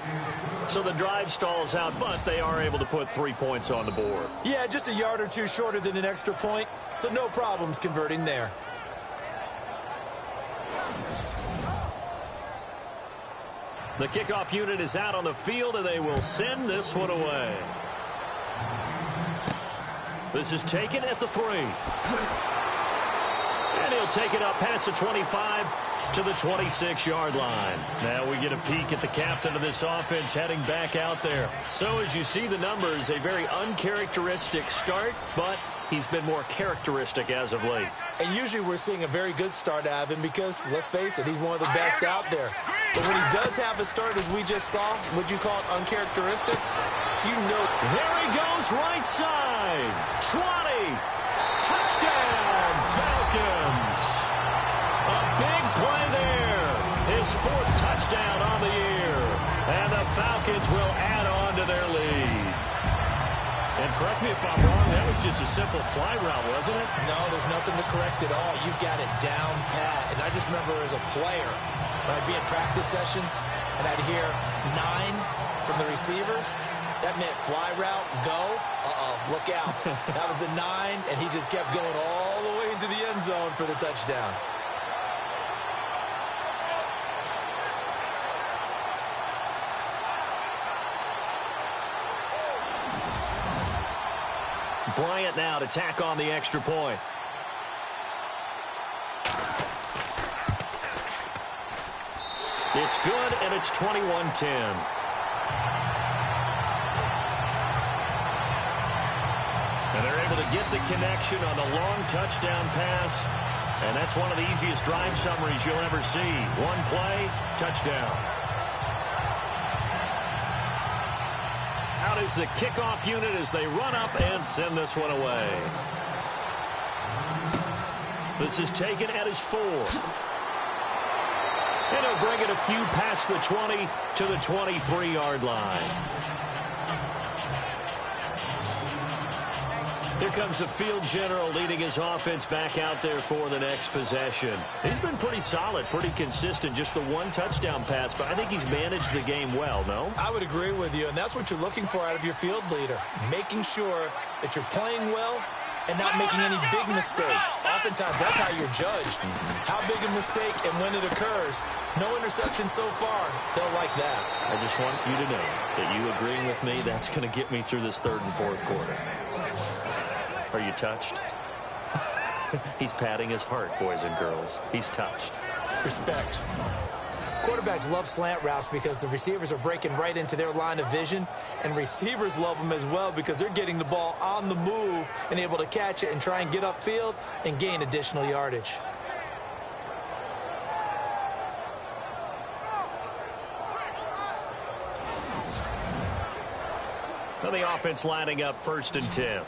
So the drive stalls out, but they are able to put 3 points on the board. Yeah, just a yard or two shorter than an extra point, so no problems converting there. The kickoff unit is out on the field, and they will send this one away. This is taken at the 3. And he'll take it up past the 25 to the 26-yard line. Now we get a peek at the captain of this offense heading back out there. So as you see the numbers, a very uncharacteristic start, but he's been more characteristic as of late. And usually we're seeing a very good start out of him because, let's face it, he's one of the best out there. But when he does have a start, as we just saw, would you call it uncharacteristic? You know. There he goes, right side. 20. Touchdown, Falcons. A big play there. His 4th touchdown on the year. And the Falcons will add on to their lead. And correct me if I'm wrong, that was just a simple fly route, wasn't it? No, there's nothing to correct at all. You've got it down pat. And I just remember as a player, when I'd be in practice sessions and I'd hear 9 from the receivers, that meant fly route, go. Look out. That was the 9, and he just kept going all the way into the end zone for the touchdown. Bryant now to tack on the extra point. It's good, and it's 21-10. And they're able to get the connection on the long touchdown pass. And that's one of the easiest drive summaries you'll ever see. One play, touchdown. Out is the kickoff unit as they run up and send this one away. This is taken at his 4. And he'll bring it a few past the 20 to the 23-yard line. Here comes the field general leading his offense back out there for the next possession. He's been pretty solid, pretty consistent, just the one touchdown pass, but I think he's managed the game well, no? I would agree with you, and that's what you're looking for out of your field leader, making sure that you're playing well and not making any big mistakes. Oftentimes, that's how you're judged. How big a mistake and when it occurs. No interception so far. They'll like that. I just want you to know that you agreeing with me, that's going to get me through this third and fourth quarter. Are you touched? He's patting his heart, boys and girls. He's touched. Respect. Quarterbacks love slant routes because the receivers are breaking right into their line of vision, and receivers love them as well because they're getting the ball on the move and able to catch it and try and get upfield and gain additional yardage. So the offense lining up 1st and 10.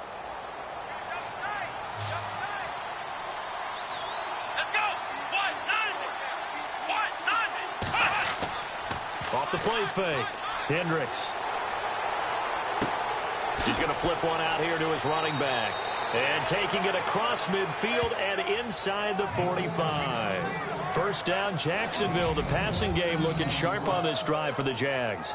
Off the play fake. Hendricks. He's going to flip one out here to his running back. And taking it across midfield and inside the 45. First down, Jacksonville. The passing game looking sharp on this drive for the Jags.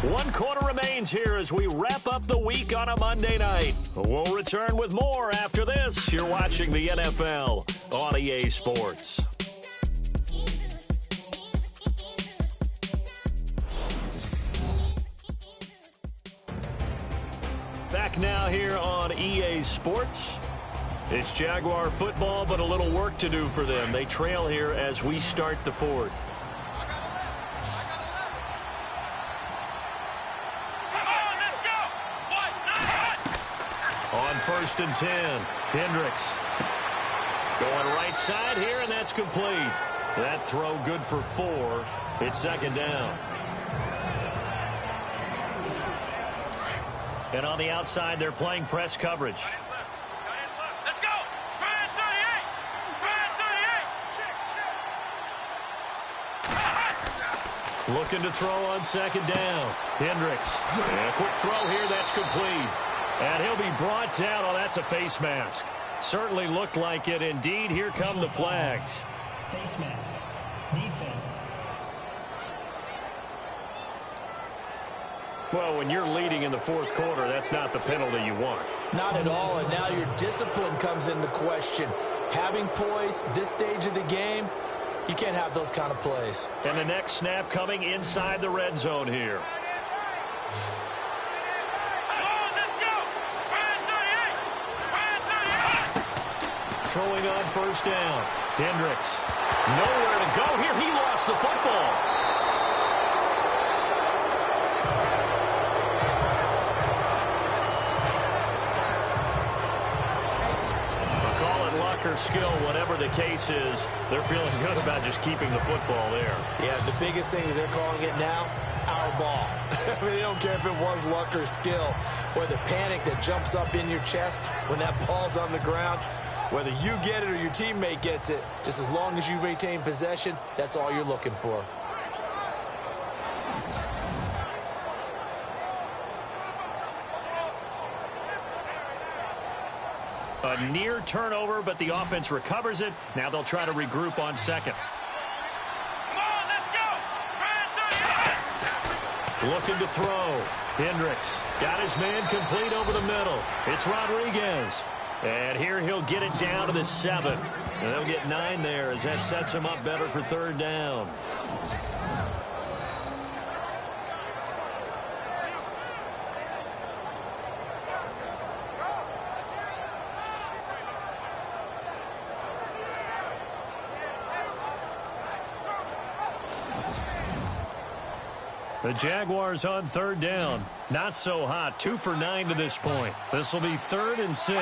One quarter remains here as we wrap up the week on a Monday night. We'll return with more after this. You're watching the NFL on EA Sports. Back now here on EA Sports. It's Jaguar football, but a little work to do for them. They trail here as we start the fourth. On 1st and 10, Hendricks going right side here, and that's complete. That throw good for 4. It's 2nd down. And on the outside, they're playing press coverage. Let's go! Brian 38! Brian 38! Looking to throw on 2nd down. Hendricks. And a quick throw here, that's complete. And he'll be brought down. Oh, that's a face mask. Certainly looked like it. Indeed, here come the flags. Face mask. Defense. Well, when you're leading in the fourth quarter, that's not the penalty you want. Not at all, and now your discipline comes into question. Having poise this stage of the game, you can't have those kind of plays. And the next snap coming inside the red zone here. Throwing on 1st down. Hendricks. Nowhere to go here. He lost the football. Call it luck or skill, whatever the case is. They're feeling good about just keeping the football there. Yeah, the biggest thing that they're calling it now, our ball. I mean, they don't care if it was luck or skill, or the panic that jumps up in your chest when that ball's on the ground. Whether you get it or your teammate gets it, just as long as you retain possession, that's all you're looking for. A near turnover, but the offense recovers it. Now they'll try to regroup on 2nd. Come on, let's go! Looking to throw. Hendricks got his man complete over the middle. It's Rodriguez. And here he'll get it down to the 7. And they'll get 9 there as that sets him up better for 3rd down. The Jaguars on 3rd down. Not so hot. 2 for 9 to this point. This will be 3rd and 6.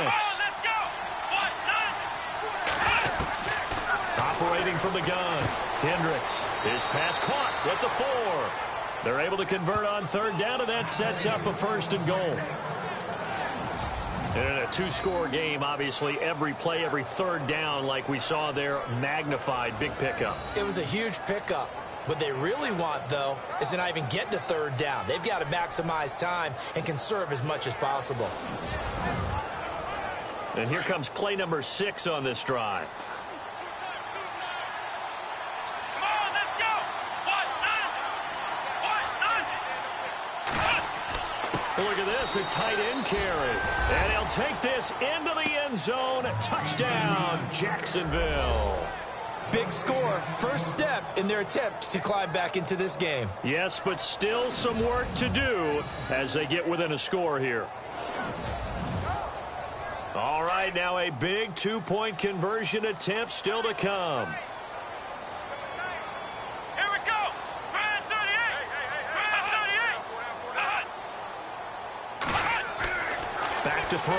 Operating from the gun. Hendricks. His pass caught at the 4. They're able to convert on third down, and that sets up a first and goal. And in a two-score game, obviously, every play, every third down, like we saw there, magnified, big pickup. It was a huge pickup. What they really want, though, is to not even get to third down. They've got to maximize time and conserve as much as possible. And here comes play number 6 on this drive. Come on, let's go. Look at this, a tight end carry. And he'll take this into the end zone. Touchdown, Jacksonville. Big score, first step in their attempt to climb back into this game. Yes, but still some work to do as they get within a score here. All right, now a big two-point conversion attempt still to come. Here we go. Man 38. Man 38. Back to throw.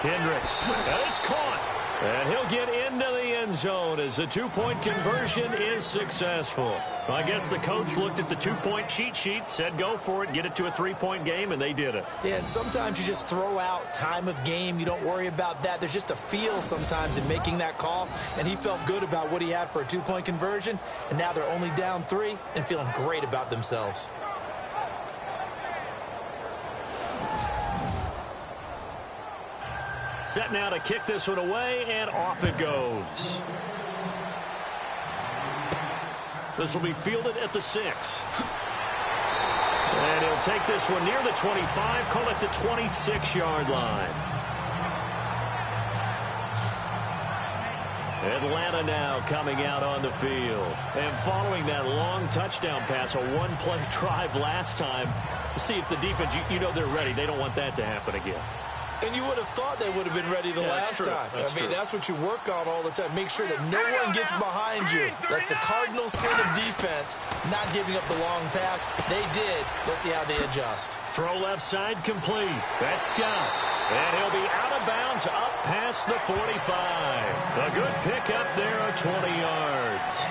Hendricks. And it's caught. And he'll get into the end zone as the two-point conversion is successful. Well, I guess the coach looked at the two-point cheat sheet, said go for it, get it to a three-point game, and they did it. Yeah, and sometimes you just throw out time of game. You don't worry about that. There's just a feel sometimes in making that call, and he felt good about what he had for a two-point conversion, and now they're only down 3 and feeling great about themselves. Set now to kick this one away, and off it goes. This will be fielded at the 6. And he'll take this one near the 25, call it the 26-yard line. Atlanta now coming out on the field. And following that long touchdown pass, a one-play drive last time, to see if the defense, you know they're ready. They don't want that to happen again. And you would have thought they would have been ready the last time. That's what you work on all the time. Make sure that no one gets behind you. That's the cardinal sin of defense, not giving up the long pass. They did. Let's see how they adjust. Throw left side complete. That's Scott. And he'll be out of bounds up past the 45. A good pickup there of 20 yards.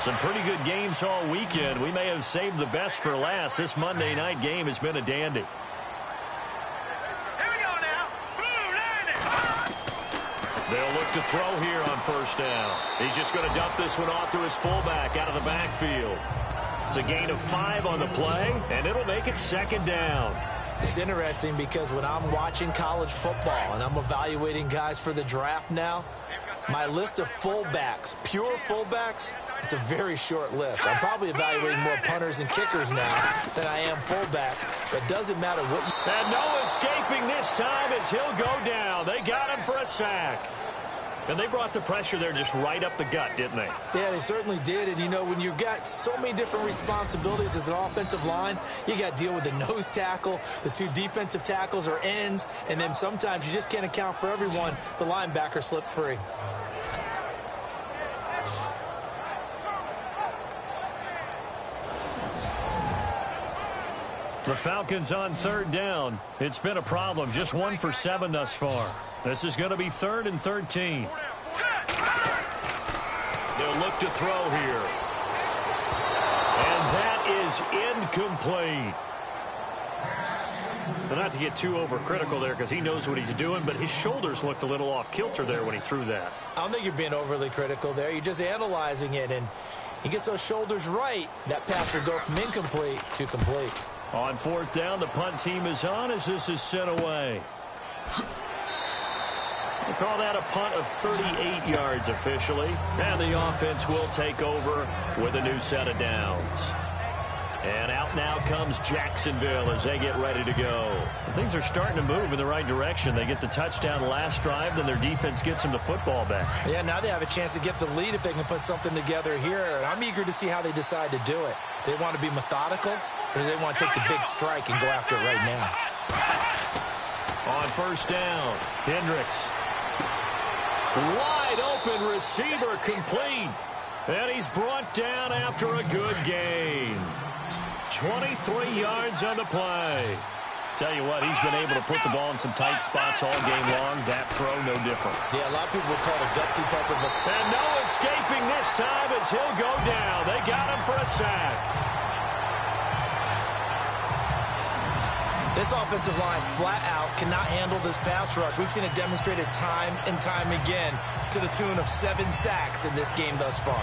Some pretty good games all weekend. We may have saved the best for last. This Monday night game has been a dandy. They'll look to throw here on first down. He's just going to dump this one off to his fullback out of the backfield. It's a gain of 5 on the play, and it'll make it second down. It's interesting because when I'm watching college football and I'm evaluating guys for the draft now, my list of fullbacks, pure fullbacks, it's a very short list. I'm probably evaluating more punters and kickers now than I am fullbacks, but doesn't matter what you... And no escaping this time as he'll go down. They got him for a sack. And they brought the pressure there just right up the gut, didn't they? Yeah, they certainly did. And, you know, when you've got so many different responsibilities as an offensive line, you got to deal with the nose tackle, the 2 defensive tackles or ends, and then sometimes you just can't account for everyone. The linebacker slipped free. The Falcons on third down. It's been a problem. Just 1 for 7 thus far. This is going to be 3rd and 13. They'll look to throw here. And that is incomplete. But not to get too overcritical there because he knows what he's doing, but his shoulders looked a little off kilter there when he threw that. I don't think you're being overly critical there. You're just analyzing it, and he gets those shoulders right. That pass will go from incomplete to complete. On 4th down, the punt team is on as this is sent away. We'll call that a punt of 38 yards officially. And the offense will take over with a new set of downs. And out now comes Jacksonville as they get ready to go. And things are starting to move in the right direction. They get the touchdown last drive, then their defense gets them the football back. Yeah, now they have a chance to get the lead if they can put something together here. And I'm eager to see how they decide to do it. Do they want to be methodical, or do they want to take the big strike and go after it right now? On first down, Hendricks. Wide open receiver complete. And he's brought down after a good gain. 23 yards on the play. Tell you what, he's been able to put the ball in some tight spots all game long. That throw, no different. Yeah, a lot of people would call it a gutsy type of a... And no escaping this time as he'll go down. They got him for a sack. This offensive line flat out cannot handle this pass rush. We've seen it demonstrated time and time again to the tune of 7 sacks in this game thus far.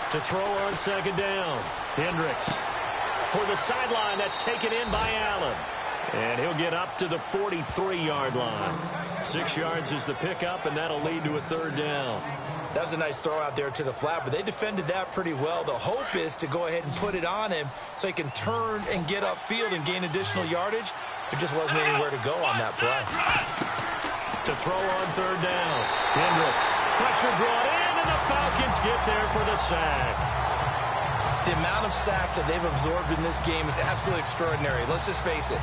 To throw on second down, Hendricks. For the sideline, that's taken in by Allen. And he'll get up to the 43-yard line. 6 yards is the pickup, and that'll lead to a third down. That was a nice throw out there to the flat, but they defended that pretty well. The hope is to go ahead and put it on him so he can turn and get upfield and gain additional yardage. There just wasn't anywhere to go on that play. To throw on third down, Hendricks. Pressure brought in, and the Falcons get there for the sack. The amount of sacks that they've absorbed in this game is absolutely extraordinary. Let's just face it.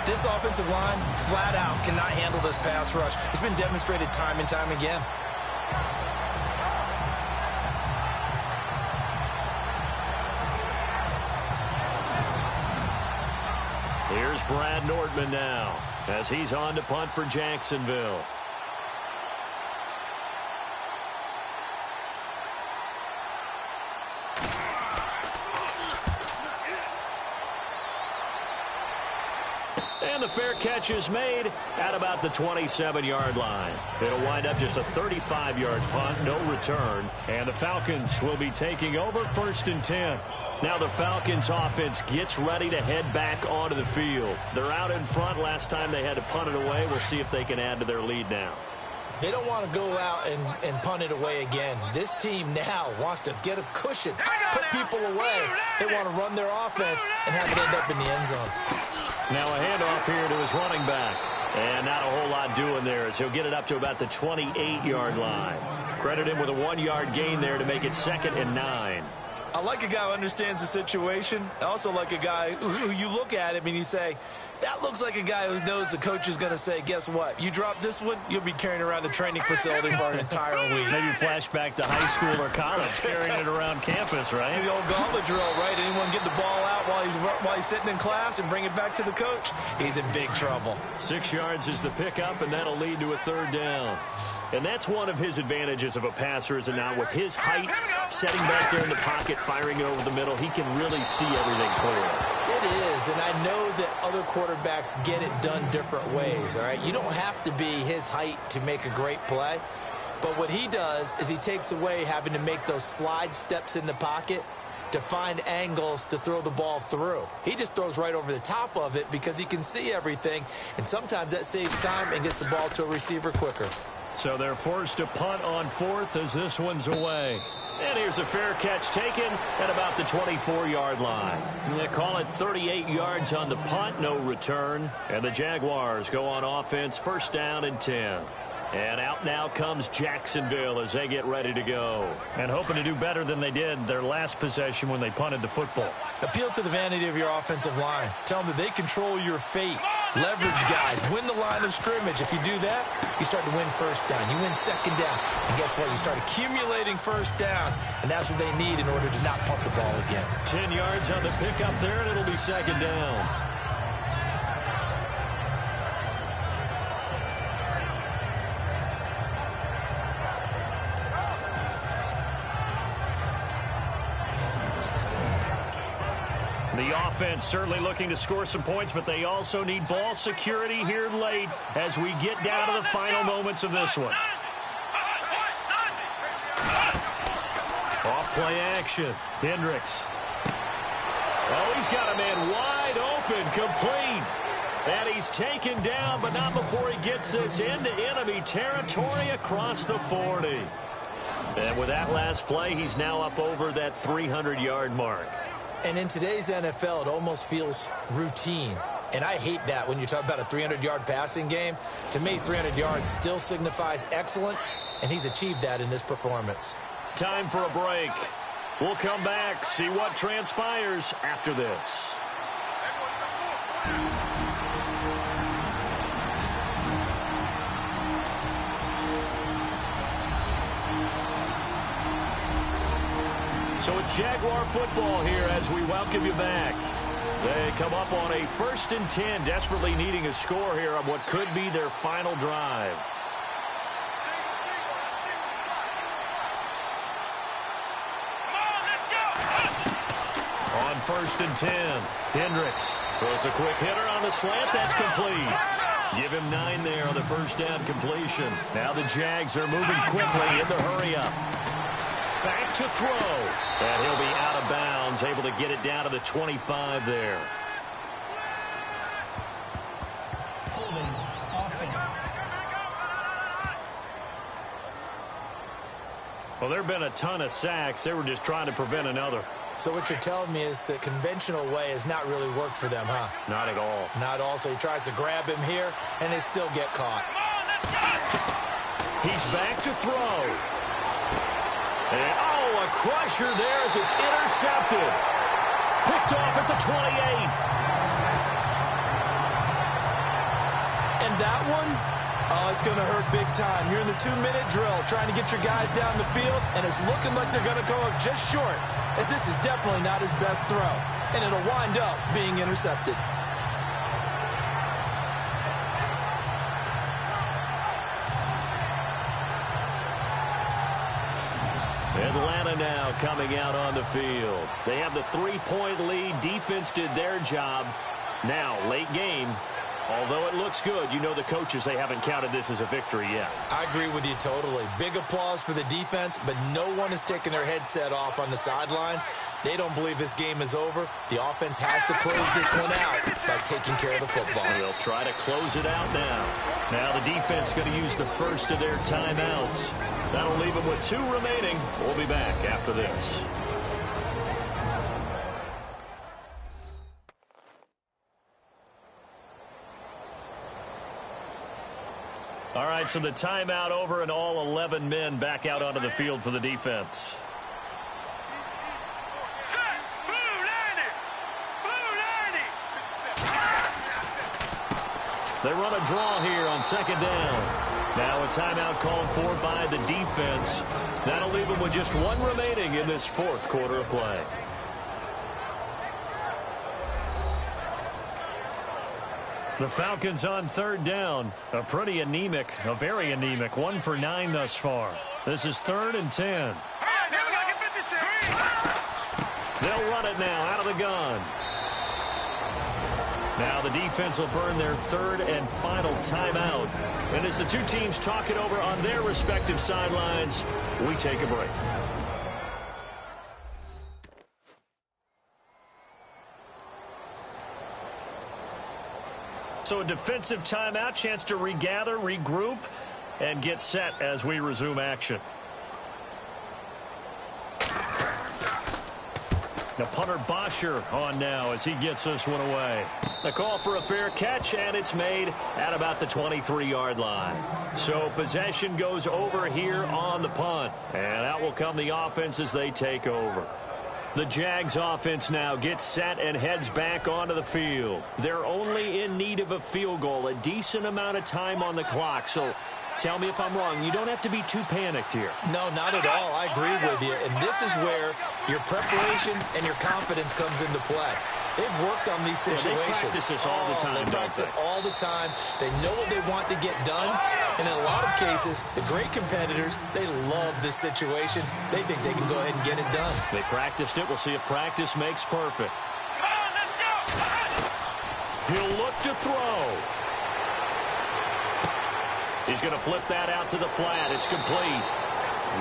This offensive line, flat out, cannot handle this pass rush. It's been demonstrated time and time again. Here's Brad Nordman now as he's on to punt for Jacksonville. And the fair catch is made at about the 27-yard line. It'll wind up just a 35-yard punt, no return. And the Falcons will be taking over 1st and 10. Now the Falcons offense gets ready to head back onto the field. They're out in front. Last time they had to punt it away. We'll see if they can add to their lead now. They don't want to go out and punt it away again. This team now wants to get a cushion, put people away. They want to run their offense and have it end up in the end zone. Now a handoff here to his running back. And not a whole lot doing there as he'll get it up to about the 28-yard line. Credit him with a 1-yard gain there to make it 2nd and 9. I like a guy who understands the situation. I also like a guy who you look at him and you say, that looks like a guy who knows the coach is going to say, guess what? You drop this one, you'll be carrying around the training facility for an entire week. Maybe flashback to high school or college, carrying it around campus, right? The old gauntlet drill, right? Anyone get the ball out while he's sitting in class and bring it back to the coach? He's in big trouble. 6 yards is the pickup, and that'll lead to a third down. And that's one of his advantages of a passer, is it not? With his height, setting back there in the pocket, firing it over the middle, he can really see everything clear. It is, and I know that other quarterbacks get it done different ways, all right? You don't have to be his height to make a great play, but what he does is he takes away having to make those slide steps in the pocket to find angles to throw the ball through. He just throws right over the top of it because he can see everything, and sometimes that saves time and gets the ball to a receiver quicker. So they're forced to punt on 4th as this one's away. And here's a fair catch taken at about the 24-yard line. They call it 38 yards on the punt, no return. And the Jaguars go on offense, 1st down and 10. And out now comes Jacksonville as they get ready to go. And hoping to do better than they did their last possession when they punted the football. Appeal to the vanity of your offensive line. Tell them that they control your fate. Leverage guys. Win the line of scrimmage. If you do that, you start to win 1st down. You win 2nd down. And guess what? You start accumulating 1st downs. And that's what they need in order to not pump the ball again. 10 yards on the pickup there, and it'll be 2nd down. The offense certainly looking to score some points, but they also need ball security here late as we get down to the final moments of this one. Off play action. Hendricks. Oh, he's got a man wide open, complete. And he's taken down, but not before he gets this into enemy territory across the 40. And with that last play, he's now up over that 300-yard mark. And in today's NFL, it almost feels routine. And I hate that when you talk about a 300-yard passing game. To me, 300 yards still signifies excellence, and he's achieved that in this performance. Time for a break. We'll come back, see what transpires after this. So it's Jaguar football here as we welcome you back. They come up on a 1st and 10, desperately needing a score here on what could be their final drive. On 1st and 10, Hendricks throws a quick hitter on the slant. That's complete. Give him 9 there on the first down completion. Now the Jags are moving quickly in the hurry-up. Back to throw. And he'll be out of bounds, able to get it down to the 25 there. Holding offense. Well, there have been a ton of sacks. They were just trying to prevent another. So what you're telling me is the conventional way has not really worked for them, huh? Not at all. Not all. So he tries to grab him here, and they still get caught. He's back to throw. And, oh, a crusher there as it's intercepted. Picked off at the 28. And that one, oh, it's going to hurt big time. You're in the 2-minute drill trying to get your guys down the field, and it's looking like they're going to go just short, as this is definitely not his best throw, and it'll wind up being intercepted. Atlanta now coming out on the field. They have the 3-point lead. Defense did their job. Now, late game, although it looks good, you know the coaches, they haven't counted this as a victory yet. I agree with you totally. Big applause for the defense, but no one is taking their headset off on the sidelines. They don't believe this game is over. The offense has to close this one out by taking care of the football. So they'll try to close it out now. Now the defense going to use the first of their timeouts. That'll leave them with 2 remaining. We'll be back after this. All right, so the timeout over and all 11 men back out onto the field for the defense. They run a draw here on 2nd down. Now a timeout called for by the defense. That'll leave them with just 1 remaining in this 4th quarter of play. The Falcons on 3rd down. A pretty anemic, a very anemic 1 for 9 thus far. This is 3rd and 10. They'll run it now out of the gun. Now the defense will burn their 3rd and final timeout. And as the 2 teams talk it over on their respective sidelines, we take a break. So a defensive timeout, chance to regather, regroup, and get set as we resume action. Now punter Bosher on now as he gets this one away. The call for a fair catch, and it's made at about the 23-yard line. So possession goes over here on the punt. And out will come the offense as they take over. The Jags offense now gets set and heads back onto the field. They're only in need of a field goal, a decent amount of time on the clock. So tell me if I'm wrong. You don't have to be too panicked here. No, not at all. I agree with you. And this is where your preparation and your confidence comes into play. They've worked on these situations. Yeah, they practice this all the time, They practice it all the time. They know what they want to get done. And in a lot of cases, the great competitors, they love this situation. They think they can go ahead and get it done. They practiced it. We'll see if practice makes perfect. He'll look to throw. He's going to flip that out to the flat. It's complete.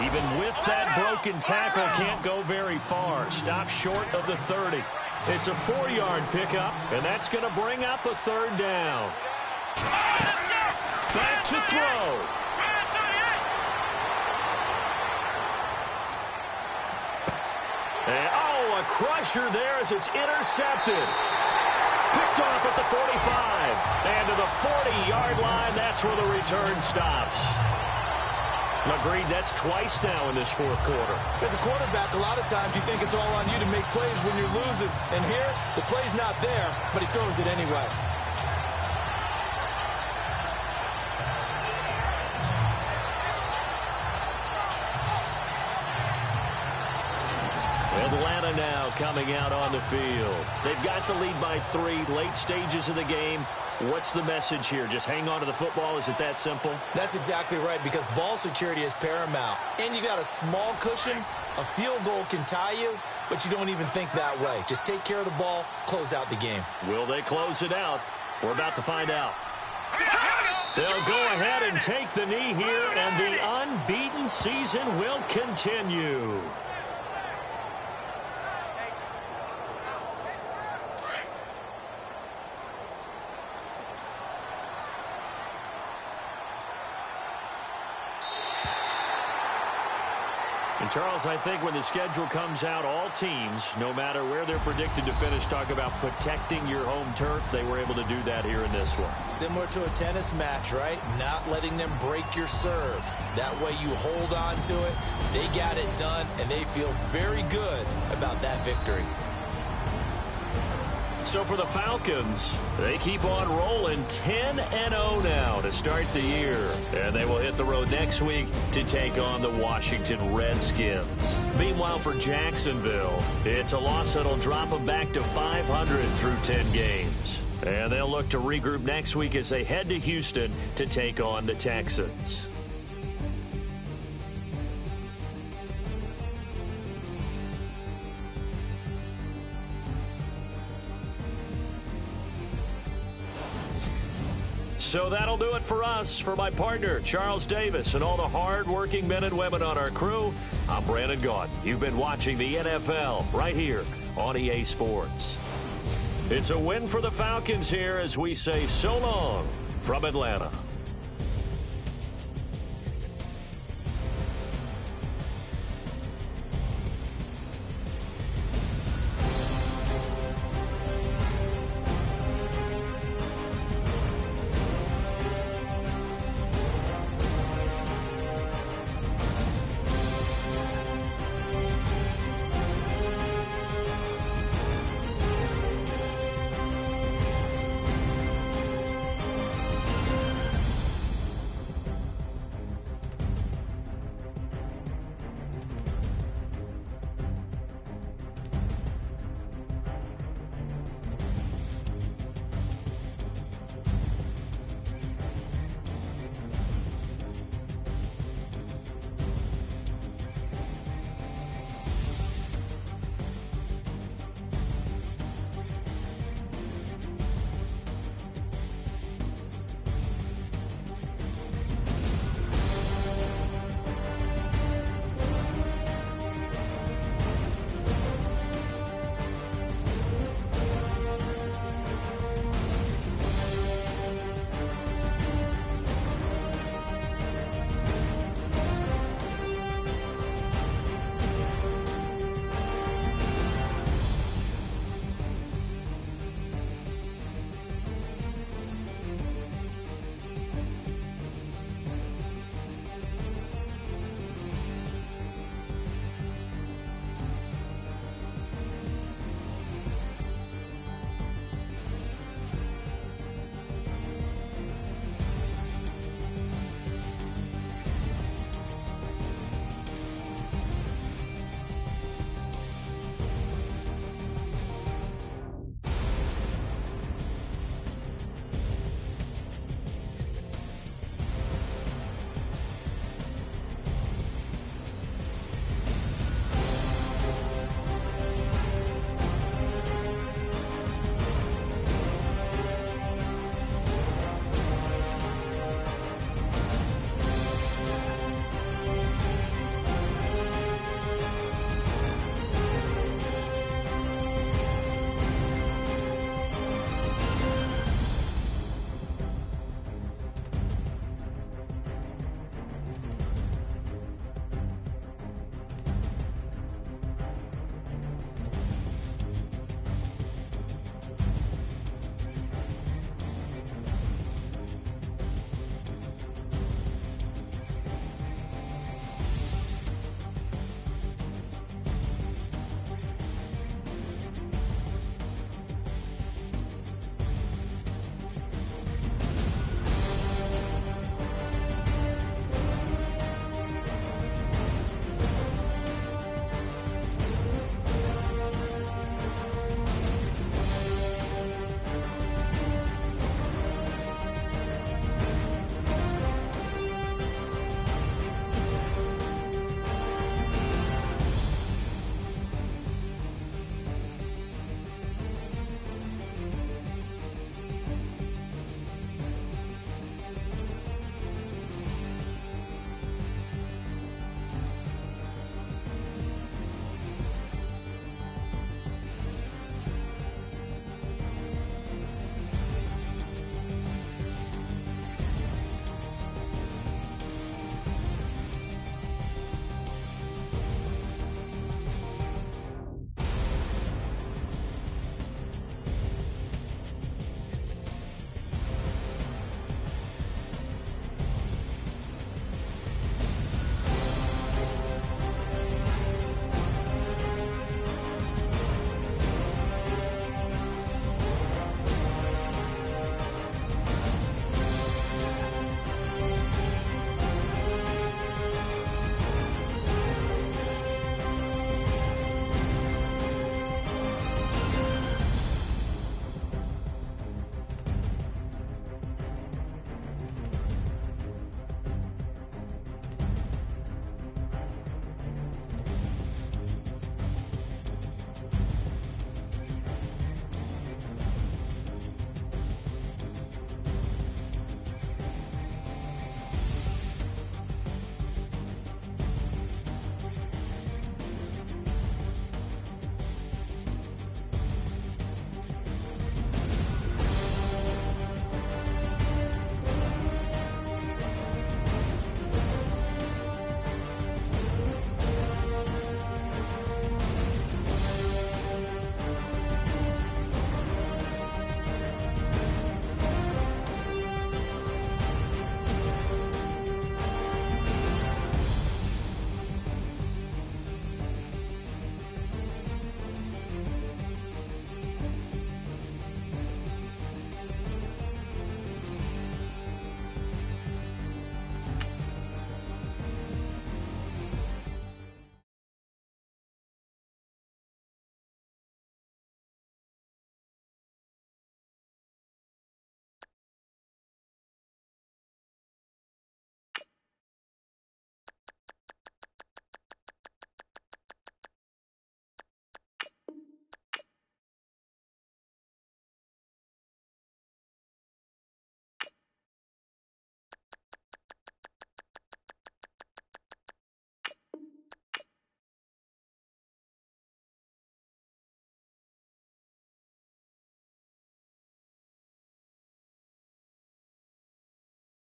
Even with that broken tackle, can't go very far. Stops short of the 30. It's a 4-yard pickup, and that's going to bring up a 3rd down. Back to throw. And, oh, a crusher there as it's intercepted. Picked off at the 45. And to the 40-yard line, that's where the return stops. Agreed, that's twice now in this 4th quarter. As a quarterback, a lot of times you think it's all on you to make plays when you're losing. And here, the play's not there, but he throws it anyway. Atlanta Atlanta now coming out on the field. They've got the lead by 3, late stages of the game. What's the message here? Just hang on to the football? Is it that simple? That's exactly right, because ball security is paramount. And you got a small cushion. A field goal can tie you, but you don't even think that way. Just take care of the ball, close out the game. Will they close it out? We're about to find out. They'll go ahead and take the knee here, and the unbeaten season will continue. And Charles, I think when the schedule comes out, all teams, no matter where they're predicted to finish, talk about protecting your home turf. They were able to do that here in this one. Similar to a tennis match, right? Not letting them break your serve. That way you hold on to it. They got it done, and they feel very good about that victory. So for the Falcons, they keep on rolling 10-0 now to start the year. And they will hit the road next week to take on the Washington Redskins. Meanwhile, for Jacksonville, it's a loss that'll drop them back to 500 through 10 games. And they'll look to regroup next week as they head to Houston to take on the Texans. So that'll do it for us. For my partner, Charles Davis, and all the hard-working men and women on our crew, I'm Brandon Gaudin. You've been watching the NFL right here on EA Sports. It's a win for the Falcons here as we say so long from Atlanta.